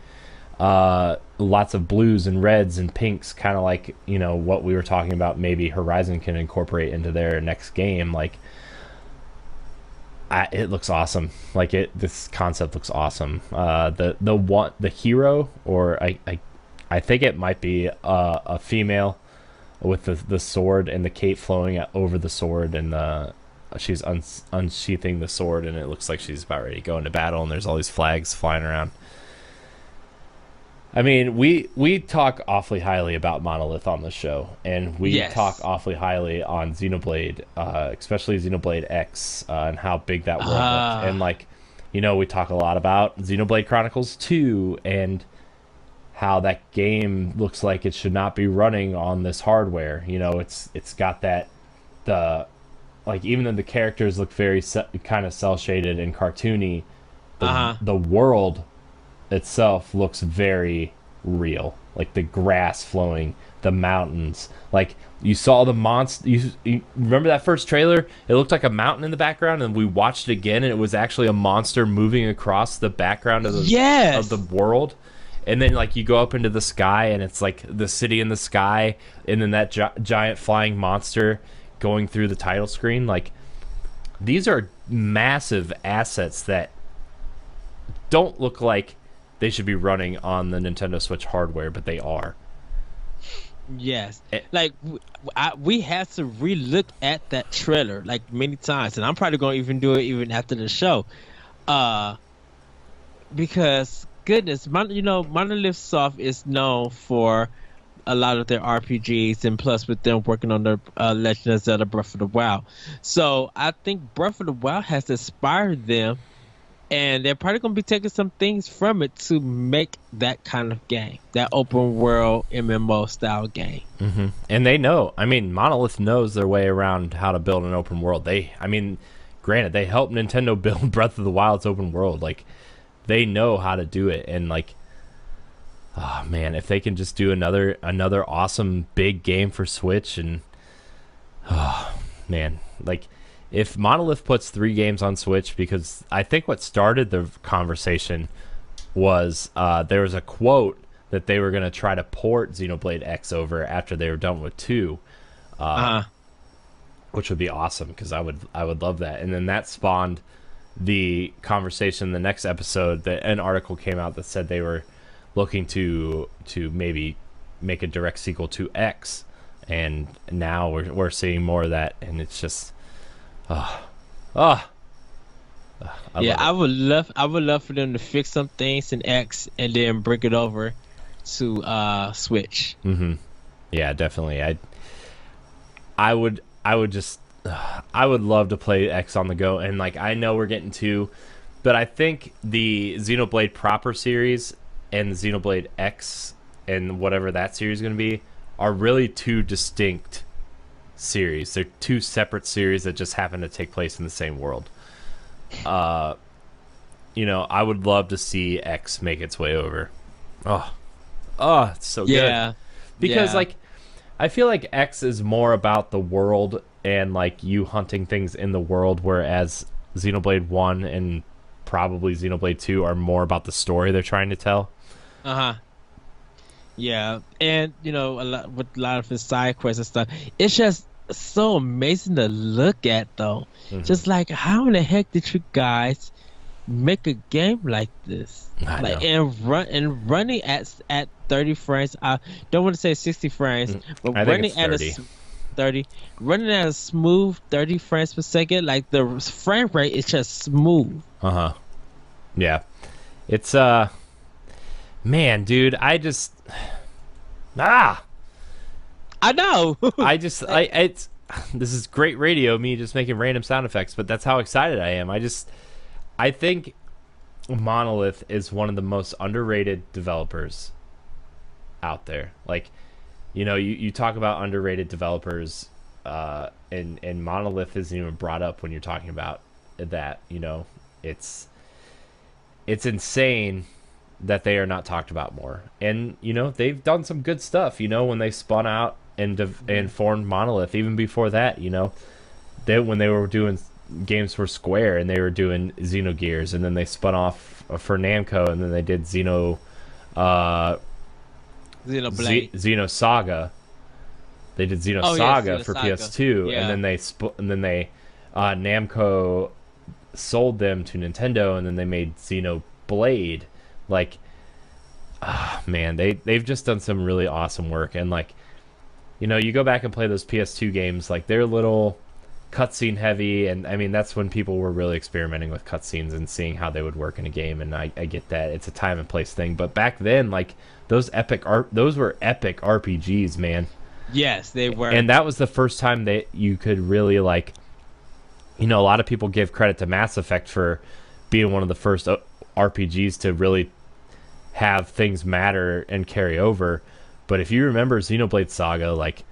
lots of blues and reds and pinks, kind of like, you know, what we were talking about maybe Horizon can incorporate into their next game. Like it looks awesome. Like this concept looks awesome. The hero, or I think it might be a female with the sword and the cape flowing over the sword, and she's unsheathing the sword, and it looks like she's about ready to go into battle, and there's all these flags flying around. I mean, we talk awfully highly about Monolith on the show, and we talk awfully highly on Xenoblade, especially Xenoblade X, and how big that world looked. And, like, you know, we talk a lot about Xenoblade Chronicles 2, and how that game looks like it should not be running on this hardware. You know, it's got that, like, even though the characters look very kind of cel-shaded and cartoony, the world itself looks very real. Like the grass flowing, the mountains. Like, you saw the monster. You remember that first trailer? It looked like a mountain in the background, and we watched it again, and it was actually a monster moving across the background of the world. And then, like, you go up into the sky, and it's like the city in the sky, and then that giant flying monster going through the title screen. Like, these are massive assets that don't look like they should be running on the Nintendo Switch hardware, but they are. Yes. Like, we had to re-look at that trailer, like, many times, and I'm probably going to even do it even after the show. Because, goodness, Monolith Soft is known for a lot of their RPGs, and plus with them working on the Legend of Zelda Breath of the Wild. So I think Breath of the Wild has inspired them, and they're probably going to be taking some things from it to make that kind of game, that open world MMO style game. Mm-hmm. And they know, I mean, Monolith knows their way around how to build an open world. Granted, they helped Nintendo build Breath of the Wild's open world. Like, they know how to do it, and, like, oh man, if they can just do another awesome big game for Switch, and oh man, like, if Monolith puts 3 games on Switch, because I think what started the conversation was there was a quote that they were going to try to port Xenoblade X over after they were done with 2, which would be awesome, because I would love that. And then that spawned the conversation. The next episode, an article came out that said they were looking to maybe make a direct sequel to X, and now we're seeing more of that, and it's just I would love for them to fix some things in X and then bring it over to Switch. Mm-hmm. Yeah, definitely. I would love to play X on the go, and, like, I know we're getting 2, but I think the Xenoblade proper series and the Xenoblade X and whatever that series is going to be are really 2 distinct series. They're 2 separate series that just happen to take place in the same world. You know, I would love to see X make its way over. It's so good. Because like, I feel like X is more about the world and, like, you hunting things in the world, whereas Xenoblade 1 and probably Xenoblade 2 are more about the story they're trying to tell. Yeah, and, you know, with a lot of his side quests and stuff, it's just so amazing to look at, though. Mm-hmm. Just like, how in the heck did you guys make a game like this? And running at 30 frames. I don't want to say 60 frames, but running at 30, running at a smooth 30 frames per second. Like, the frame rate is just smooth. Yeah, it's man, dude, I know. It's this is great radio, me just making random sound effects, but that's how excited I am. I think Monolith is one of the most underrated developers out there. Like, you know, you talk about underrated developers, and Monolith isn't even brought up when you're talking about that. You know, it's insane that they are not talked about more. And, you know, they've done some good stuff, you know, when they spun out and formed Monolith. Even before that, you know, when they were doing games for Square, and they were doing Xenogears, and then they spun off for Namco, and then they did Xenoblade. Xenosaga. They did Xenosaga for PS2, and then they Namco sold them to Nintendo, and then they made Xenoblade. Like, man, they've just done some really awesome work. And, like, you know, you go back and play those PS2 games, like, they're little cutscene heavy, and I mean that's when people were really experimenting with cutscenes and seeing how they would work in a game. And I get that it's a time and place thing, but back then, like those were epic RPGs, man. Yes, they were. And that was the first time that you could really like, a lot of people give credit to Mass Effect for being one of the first RPGs to really have things matter and carry over. But if you remember Xenoblade Saga, like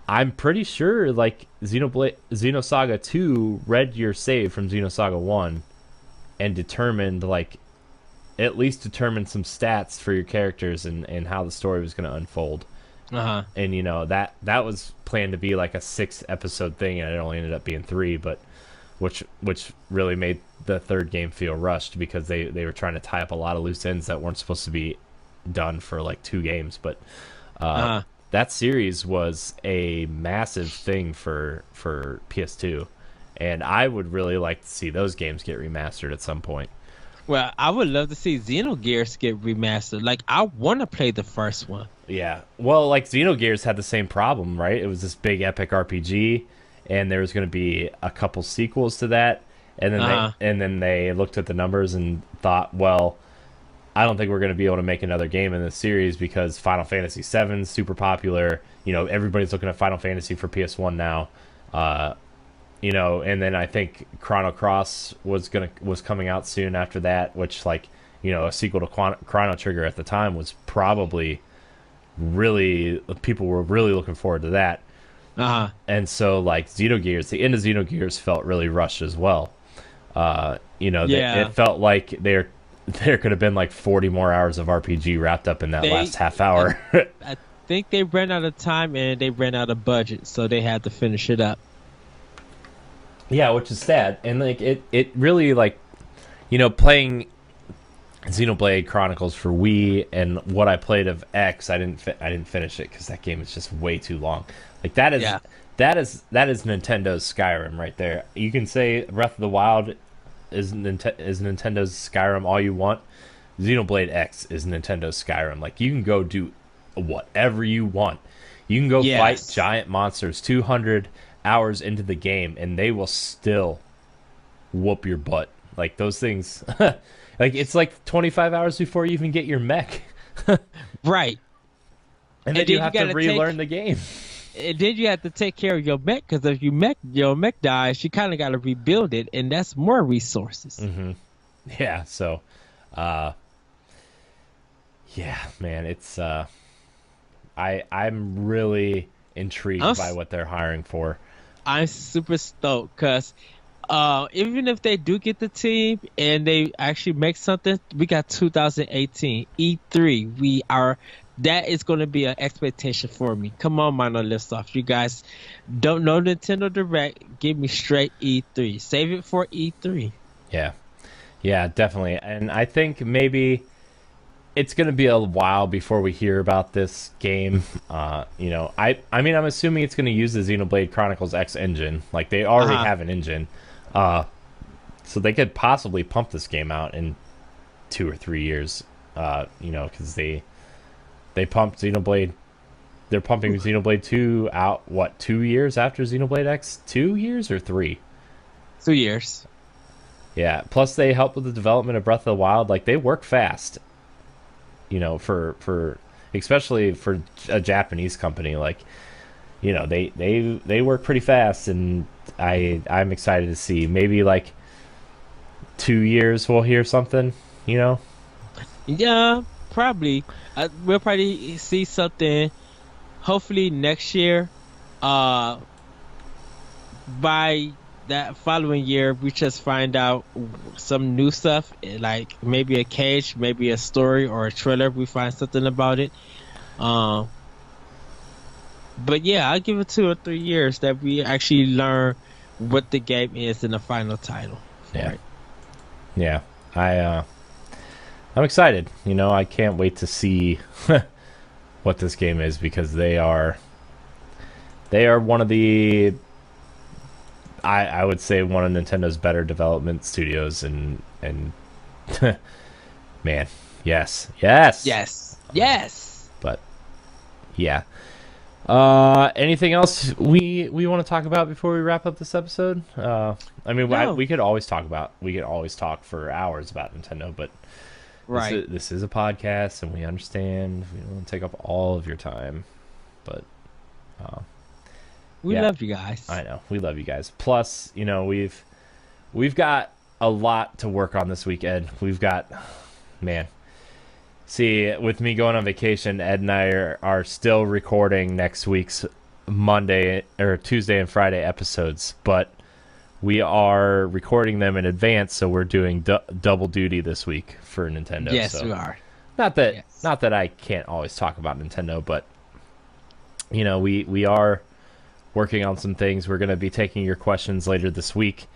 I'm pretty sure like Xenosaga 2 read your save from Xenosaga 1 and determined at least determined some stats for your characters and how the story was going to unfold. Uh-huh. And that was planned to be like a 6-episode thing, and it only ended up being 3, but which really made the third game feel rushed because they were trying to tie up a lot of loose ends that weren't supposed to be done for like 2 games. But that series was a massive thing for PS2, and I would really like to see those games get remastered at some point. Well, I would love to see Xenogears get remastered. Like, I want to play the first one. Yeah. Well, like, Xenogears had the same problem, right? It was this big epic RPG, and there was going to be a couple sequels to that, and then they looked at the numbers and thought, well, I don't think we're going to be able to make another game in this series because Final Fantasy VII is super popular. Everybody's looking at Final Fantasy for PS1 now. And then I think Chrono Cross was coming out soon after that, which a sequel to Chrono Trigger at the time was probably really, people were really looking forward to that. And so like Xenogears, the end of Xenogears felt really rushed as well. It felt like there could have been like 40 more hours of RPG wrapped up in that last half hour. I think they ran out of time and they ran out of budget, so they had to finish it up. Yeah, which is sad. And like it really playing Xenoblade Chronicles for Wii and what I played of X, I didn't finish it because that game is just way too long. Like that is Nintendo's Skyrim right there. You can say Breath of the Wild is Nintendo's Skyrim all you want. Xenoblade X is Nintendo's Skyrim. Like you can go do whatever you want. You can go fight giant monsters 200 hours into the game and they will still whoop your butt. Like those things like it's like 25 hours before you even get your mech. Right. And then you have to relearn the game. And then you have to take care of your mech, because if your mech dies, you kind of got to rebuild it, and that's more resources. Mm-hmm. Yeah, so yeah, man, it's I'm really intrigued by what they're hiring for. I'm super stoked because even if they do get the team and they actually make something, we got 2018 E3. That is going to be an expectation for me. Come on, Monolith Soft. You guys don't know Nintendo Direct. Give me straight E3. Save it for E3. Yeah, definitely. And I think maybe it's going to be a while before we hear about this game. I mean, I'm assuming it's going to use the Xenoblade Chronicles X engine. Like, they already have an engine. So they could possibly pump this game out in 2 or 3 years, because they pumped Xenoblade. They're pumping Xenoblade 2 out, 2 years after Xenoblade X? 2 years or 3? 2 years. Yeah, plus they help with the development of Breath of the Wild. Like, they work fast. For especially for a Japanese company, like, they work pretty fast, and I'm excited to see. Maybe like 2 years we'll hear something, Yeah, probably. We'll probably see something hopefully next year. By that following year, we just find out some new stuff, like maybe a cage, maybe a story or a trailer. We find something about it. But yeah, I'll give it 2 or 3 years that we actually learn what the game is in the final title. Yeah. I'm excited. I can't wait to see what this game is, because they are one of the, I would say, one of Nintendo's better development studios, and man, yes. But But yeah. Anything else we want to talk about before we wrap up this episode? I mean, No. we could always talk for hours about Nintendo, but Right. this is a podcast, and we understand we don't want to take up all of your time, but We yeah. love you guys. I know we love you guys. Plus, we've got a lot to work on this weekend. We've got, man. See, with me going on vacation, Ed and I are still recording next week's Monday or Tuesday and Friday episodes, but we are recording them in advance, so we're doing double duty this week for Nintendo. Yes, so. we are. Not that I can't always talk about Nintendo, but we are working on some things. We're going to be taking your questions later this week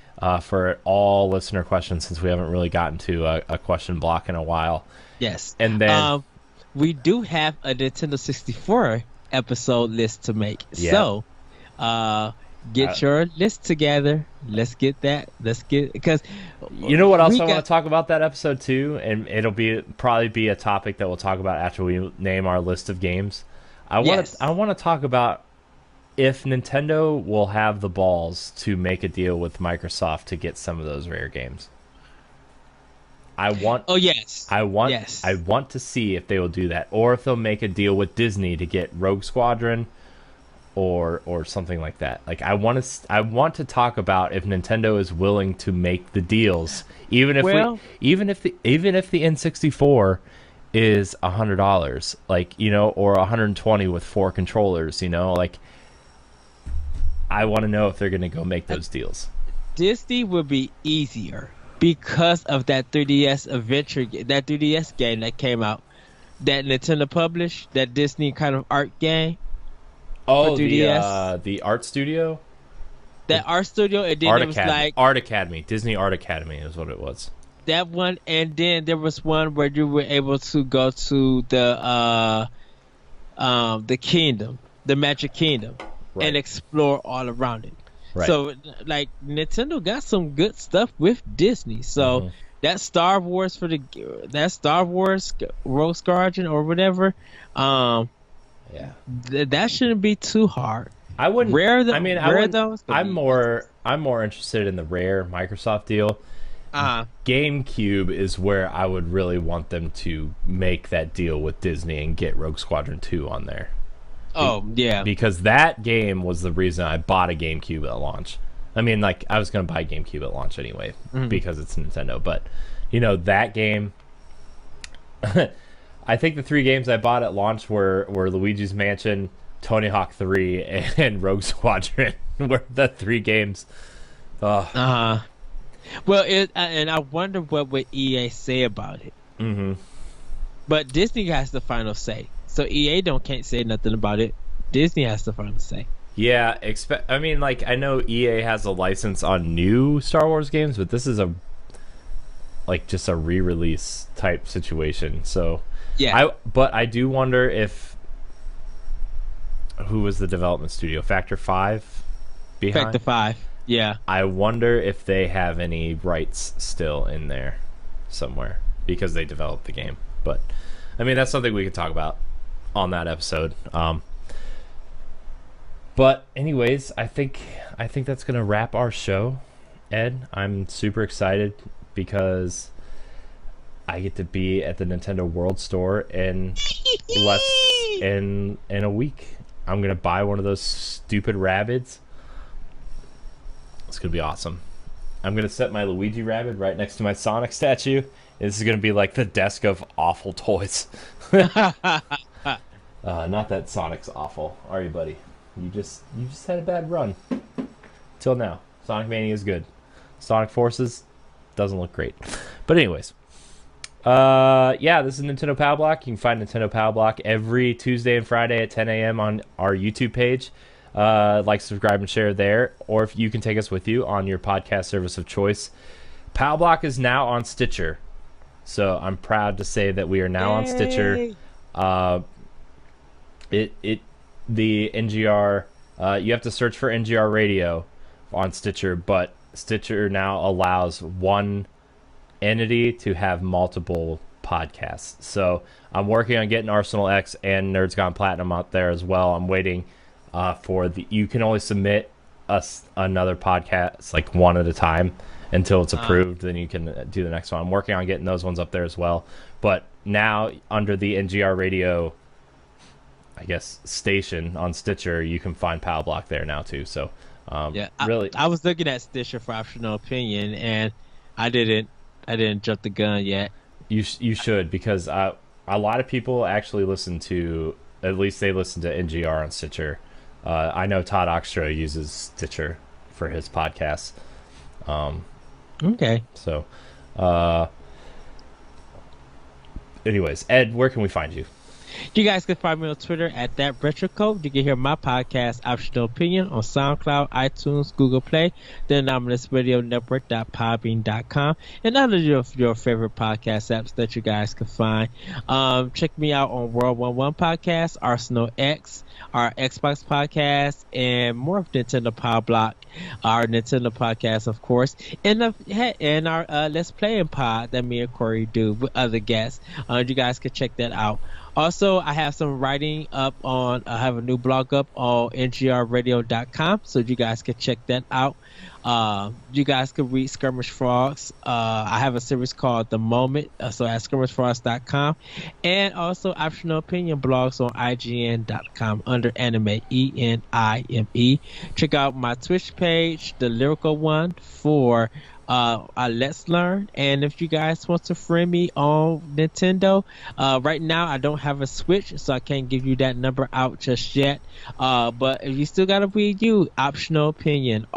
for all listener questions, since we haven't really gotten to a question block in a while. Yes. And then we do have a Nintendo 64 episode list to make. Yeah. So, get your list together. Let's get because you know what else I want to talk about that episode too, and it'll probably be a topic that we'll talk about after we name our list of games. I want to talk about if Nintendo will have the balls to make a deal with Microsoft to get some of those rare games. Oh yes. I want to see if they will do that, or if they'll make a deal with Disney to get Rogue Squadron, or something like that. Like I want to talk about if Nintendo is willing to make the deals, even if the N64 is $100, or $120 with 4 controllers. Like I want to know if they're going to go make those deals. Disney would be easier because of that 3DS adventure, that 3DS game that came out, that Nintendo published, that Disney kind of art game. Oh, for 3DS. The art studio. That art studio, and then Art it was Academy. like Art Academy, Disney Art Academy is what it was. that one, and then there was one where you were able to go to the kingdom, the Magic Kingdom, Right. and explore all around it. Right. So, like, Nintendo got some good stuff with Disney. So that Star Wars Rogue Squadron or whatever, Yeah. that shouldn't be too hard. I wouldn't. Those. I'm more interested in the Rare Microsoft deal. GameCube is where I would really want them to make that deal with Disney and get Rogue Squadron 2 on there. Oh yeah, Because that game was the reason I bought a GameCube at launch. I mean, like, I was going to buy a GameCube at launch anyway, because it's Nintendo. But, that game... I think the 3 games I bought at launch were Luigi's Mansion, Tony Hawk 3, and Rogue Squadron. Were the 3 games. Well, and I wonder what would EA say about it. Mm-hmm. But Disney has the final say, so EA can't say nothing about it. Disney has the final say. Yeah, I know EA has a license on new Star Wars games, but this is just a re-release type situation. So Yeah, but I do wonder if who was the development studio? Factor 5 behind? Factor 5. Yeah. I wonder if they have any rights still in there somewhere because they developed the game. But I mean, that's something we could talk about on that episode. But anyways, I think that's gonna wrap our show. Ed, I'm super excited because I get to be at the Nintendo World Store in a week. I'm gonna buy one of those stupid Rabbids. It's gonna be awesome. I'm gonna set my Luigi Rabbid right next to my Sonic statue. This is gonna be like the desk of awful toys. Not that Sonic's awful, are you, buddy? You just had a bad run till now. Sonic Mania is good. Sonic Forces doesn't look great, but anyways. This is Nintendo Pow Block. You can find Nintendo Pow Block every Tuesday and Friday at 10 a.m. on our YouTube page. Like, subscribe, and share there. Or if you can take us with you on your podcast service of choice. Pow Block is now on Stitcher. So I'm proud to say that we are now on Stitcher. The NGR, you have to search for NGR Radio on Stitcher, but Stitcher now allows one entity to have multiple podcasts. So I'm working on getting Arsenal X and Nerds Gone Platinum out there as well. I'm waiting you can only submit us another podcast like one at a time until it's approved. Then you can do the next one. I'm working on getting those ones up there as well. But now under the NGR Radio, I guess, station on Stitcher, you can find Pow Block there now too. So really, I was looking at Stitcher for optional opinion, and I didn't jump the gun yet. you should, because a lot of people actually listen to, at least they listen to NGR on Stitcher. I know Todd Oxtra uses Stitcher for his podcasts. Okay. So, anyways, Ed, where can we find you? You guys can find me on Twitter at ThatRetroCode. You can hear my podcast, Optional Opinion, on SoundCloud, iTunes, Google Play, the Anomalous Radio Network.podbean.com, and other of your favorite podcast apps that you guys can find. Check me out on World 11 Podcast, Arsenal X, our Xbox podcast, and more of Nintendo Pow Block, our Nintendo podcast, of course, and our Let's Play pod that me and Corey do with other guests. You guys can check that out. Also, I have some writing up on, I have a new blog up on ngrradio.com, so you guys can check that out. You guys can read Skirmish Frogs. I have a series called The Moment, so at skirmishfrogs.com, and also optional opinion blogs on IGN.com under anime, ENIME. Check out my Twitch page, the lyrical one, for Let's Learn. And if you guys want to friend me on Nintendo, right now I don't have a Switch, so I can't give you that number out just yet. But if you still got a Wii U, optional opinion,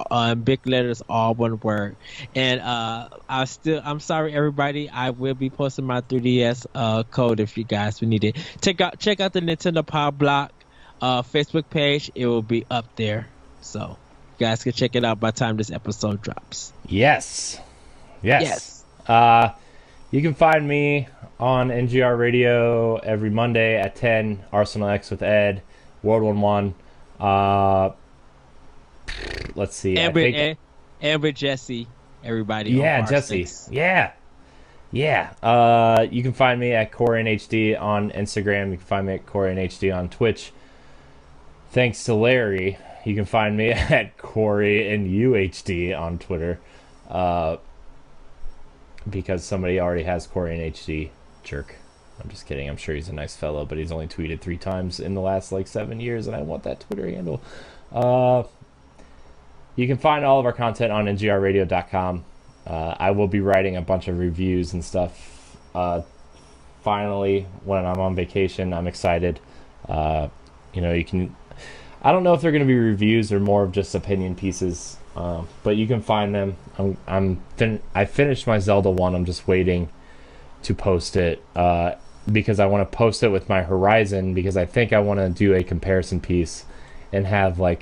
big letters, all one word. And I'm sorry everybody, I will be posting my 3DS code if you guys need it. Check out the Nintendo Pow Block Facebook page. It will be up there, so you guys can check it out by the time this episode drops. Yes. You can find me on NGR Radio every Monday at 10, Arsenal X with Ed, World 11. Let's see. And with Jesse, everybody. Yeah, Jesse. Yeah. You can find me at CoreyNHD on Instagram. You can find me at CoreyNHD on Twitch. Thanks to Larry, you can find me at CoreyNUHD on Twitter. Because somebody already has CoreyNHD. Jerk. I'm just kidding. I'm sure he's a nice fellow, but he's only tweeted 3 times in the last 7 years, and I want that Twitter handle. You can find all of our content on ngrradio.com. I will be writing a bunch of reviews and stuff. Finally, when I'm on vacation, I'm excited. You can. I don't know if they're going to be reviews or more of just opinion pieces, but you can find them. I finished my Zelda one. I'm just waiting to post it because I want to post it with my Horizon, because I think I want to do a comparison piece and have a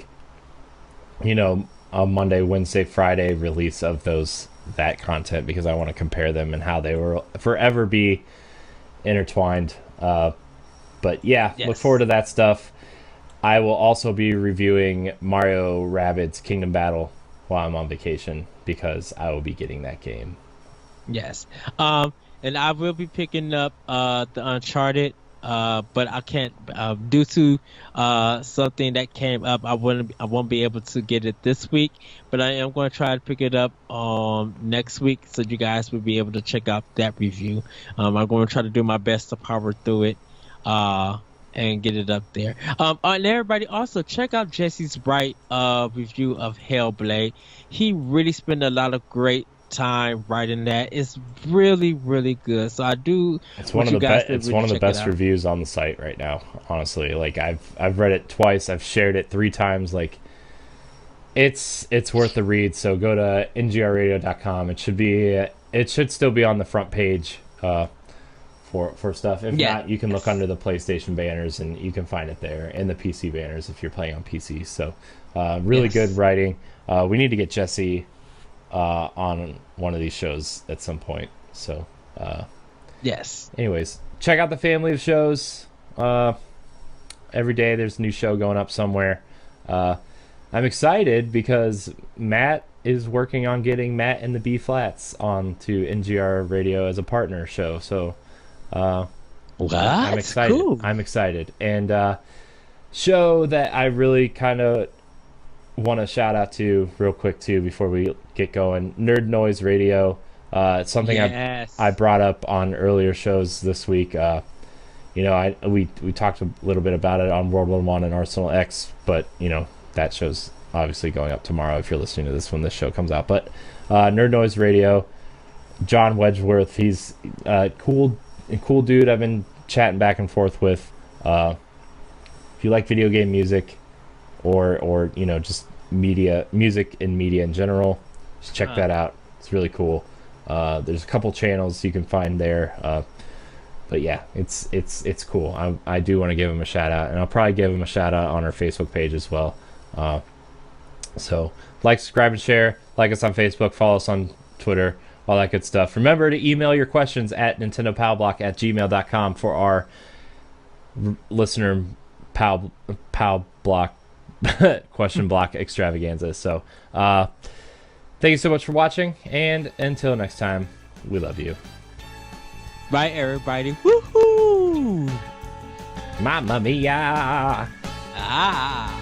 Monday, Wednesday, Friday release of that content, because I want to compare them and how they will forever be intertwined. But yeah, yes. Look forward to that stuff. I will also be reviewing Mario Rabbids Kingdom Battle while I'm on vacation, because I will be getting that game. Yes. And I will be picking up the Uncharted, but I can't due to something that came up. I won't be able to get it this week, but I am going to try to pick it up next week, so you guys will be able to check out that review. I'm going to try to do my best to power through it and get it up there. And everybody also check out Jesse's Bright review of Hellblade. He really spent a lot of great time writing that. It's really, really good. So I do. It's one of the best. It's one of the best reviews on the site right now. Honestly, I've read it twice. I've shared it 3 times. It's worth the read. So go to ngrradio.com. It should still be on the front page for stuff. If not, you can look under the PlayStation banners and you can find it there, and the PC banners if you're playing on PC. So really good writing. We need to get Jesse on one of these shows at some point. So yes. Anyways, check out the family of shows. Every day there's a new show going up somewhere. I'm excited because Matt is working on getting Matt and the B Flats onto NGR Radio as a partner show. So I'm excited. Cool. I'm excited. And show that I really kind of want to shout out to real quick too before we get going. Nerd Noise Radio. It's something Yes. I brought up on earlier shows this week. We talked a little bit about it on World War One and Arsenal X, but that show's obviously going up tomorrow if you're listening to this when this show comes out. But Nerd Noise Radio, John Wedgeworth, he's a cool dude. I've been chatting back and forth with. If you like video game music, or just music and media in general, just check that out. It's really cool. There's a couple channels you can find there. But yeah, it's cool. I do want to give him a shout out, and I'll probably give him a shout out on our Facebook page as well. So like, subscribe, and share. Like us on Facebook, follow us on Twitter, all that good stuff. Remember to email your questions at nintendopowblock@gmail.com for our listener Pow Block question block extravaganza. So thank you so much for watching, and until next time, we love you. Bye, everybody. Woohoo! Mamma mia! Ah!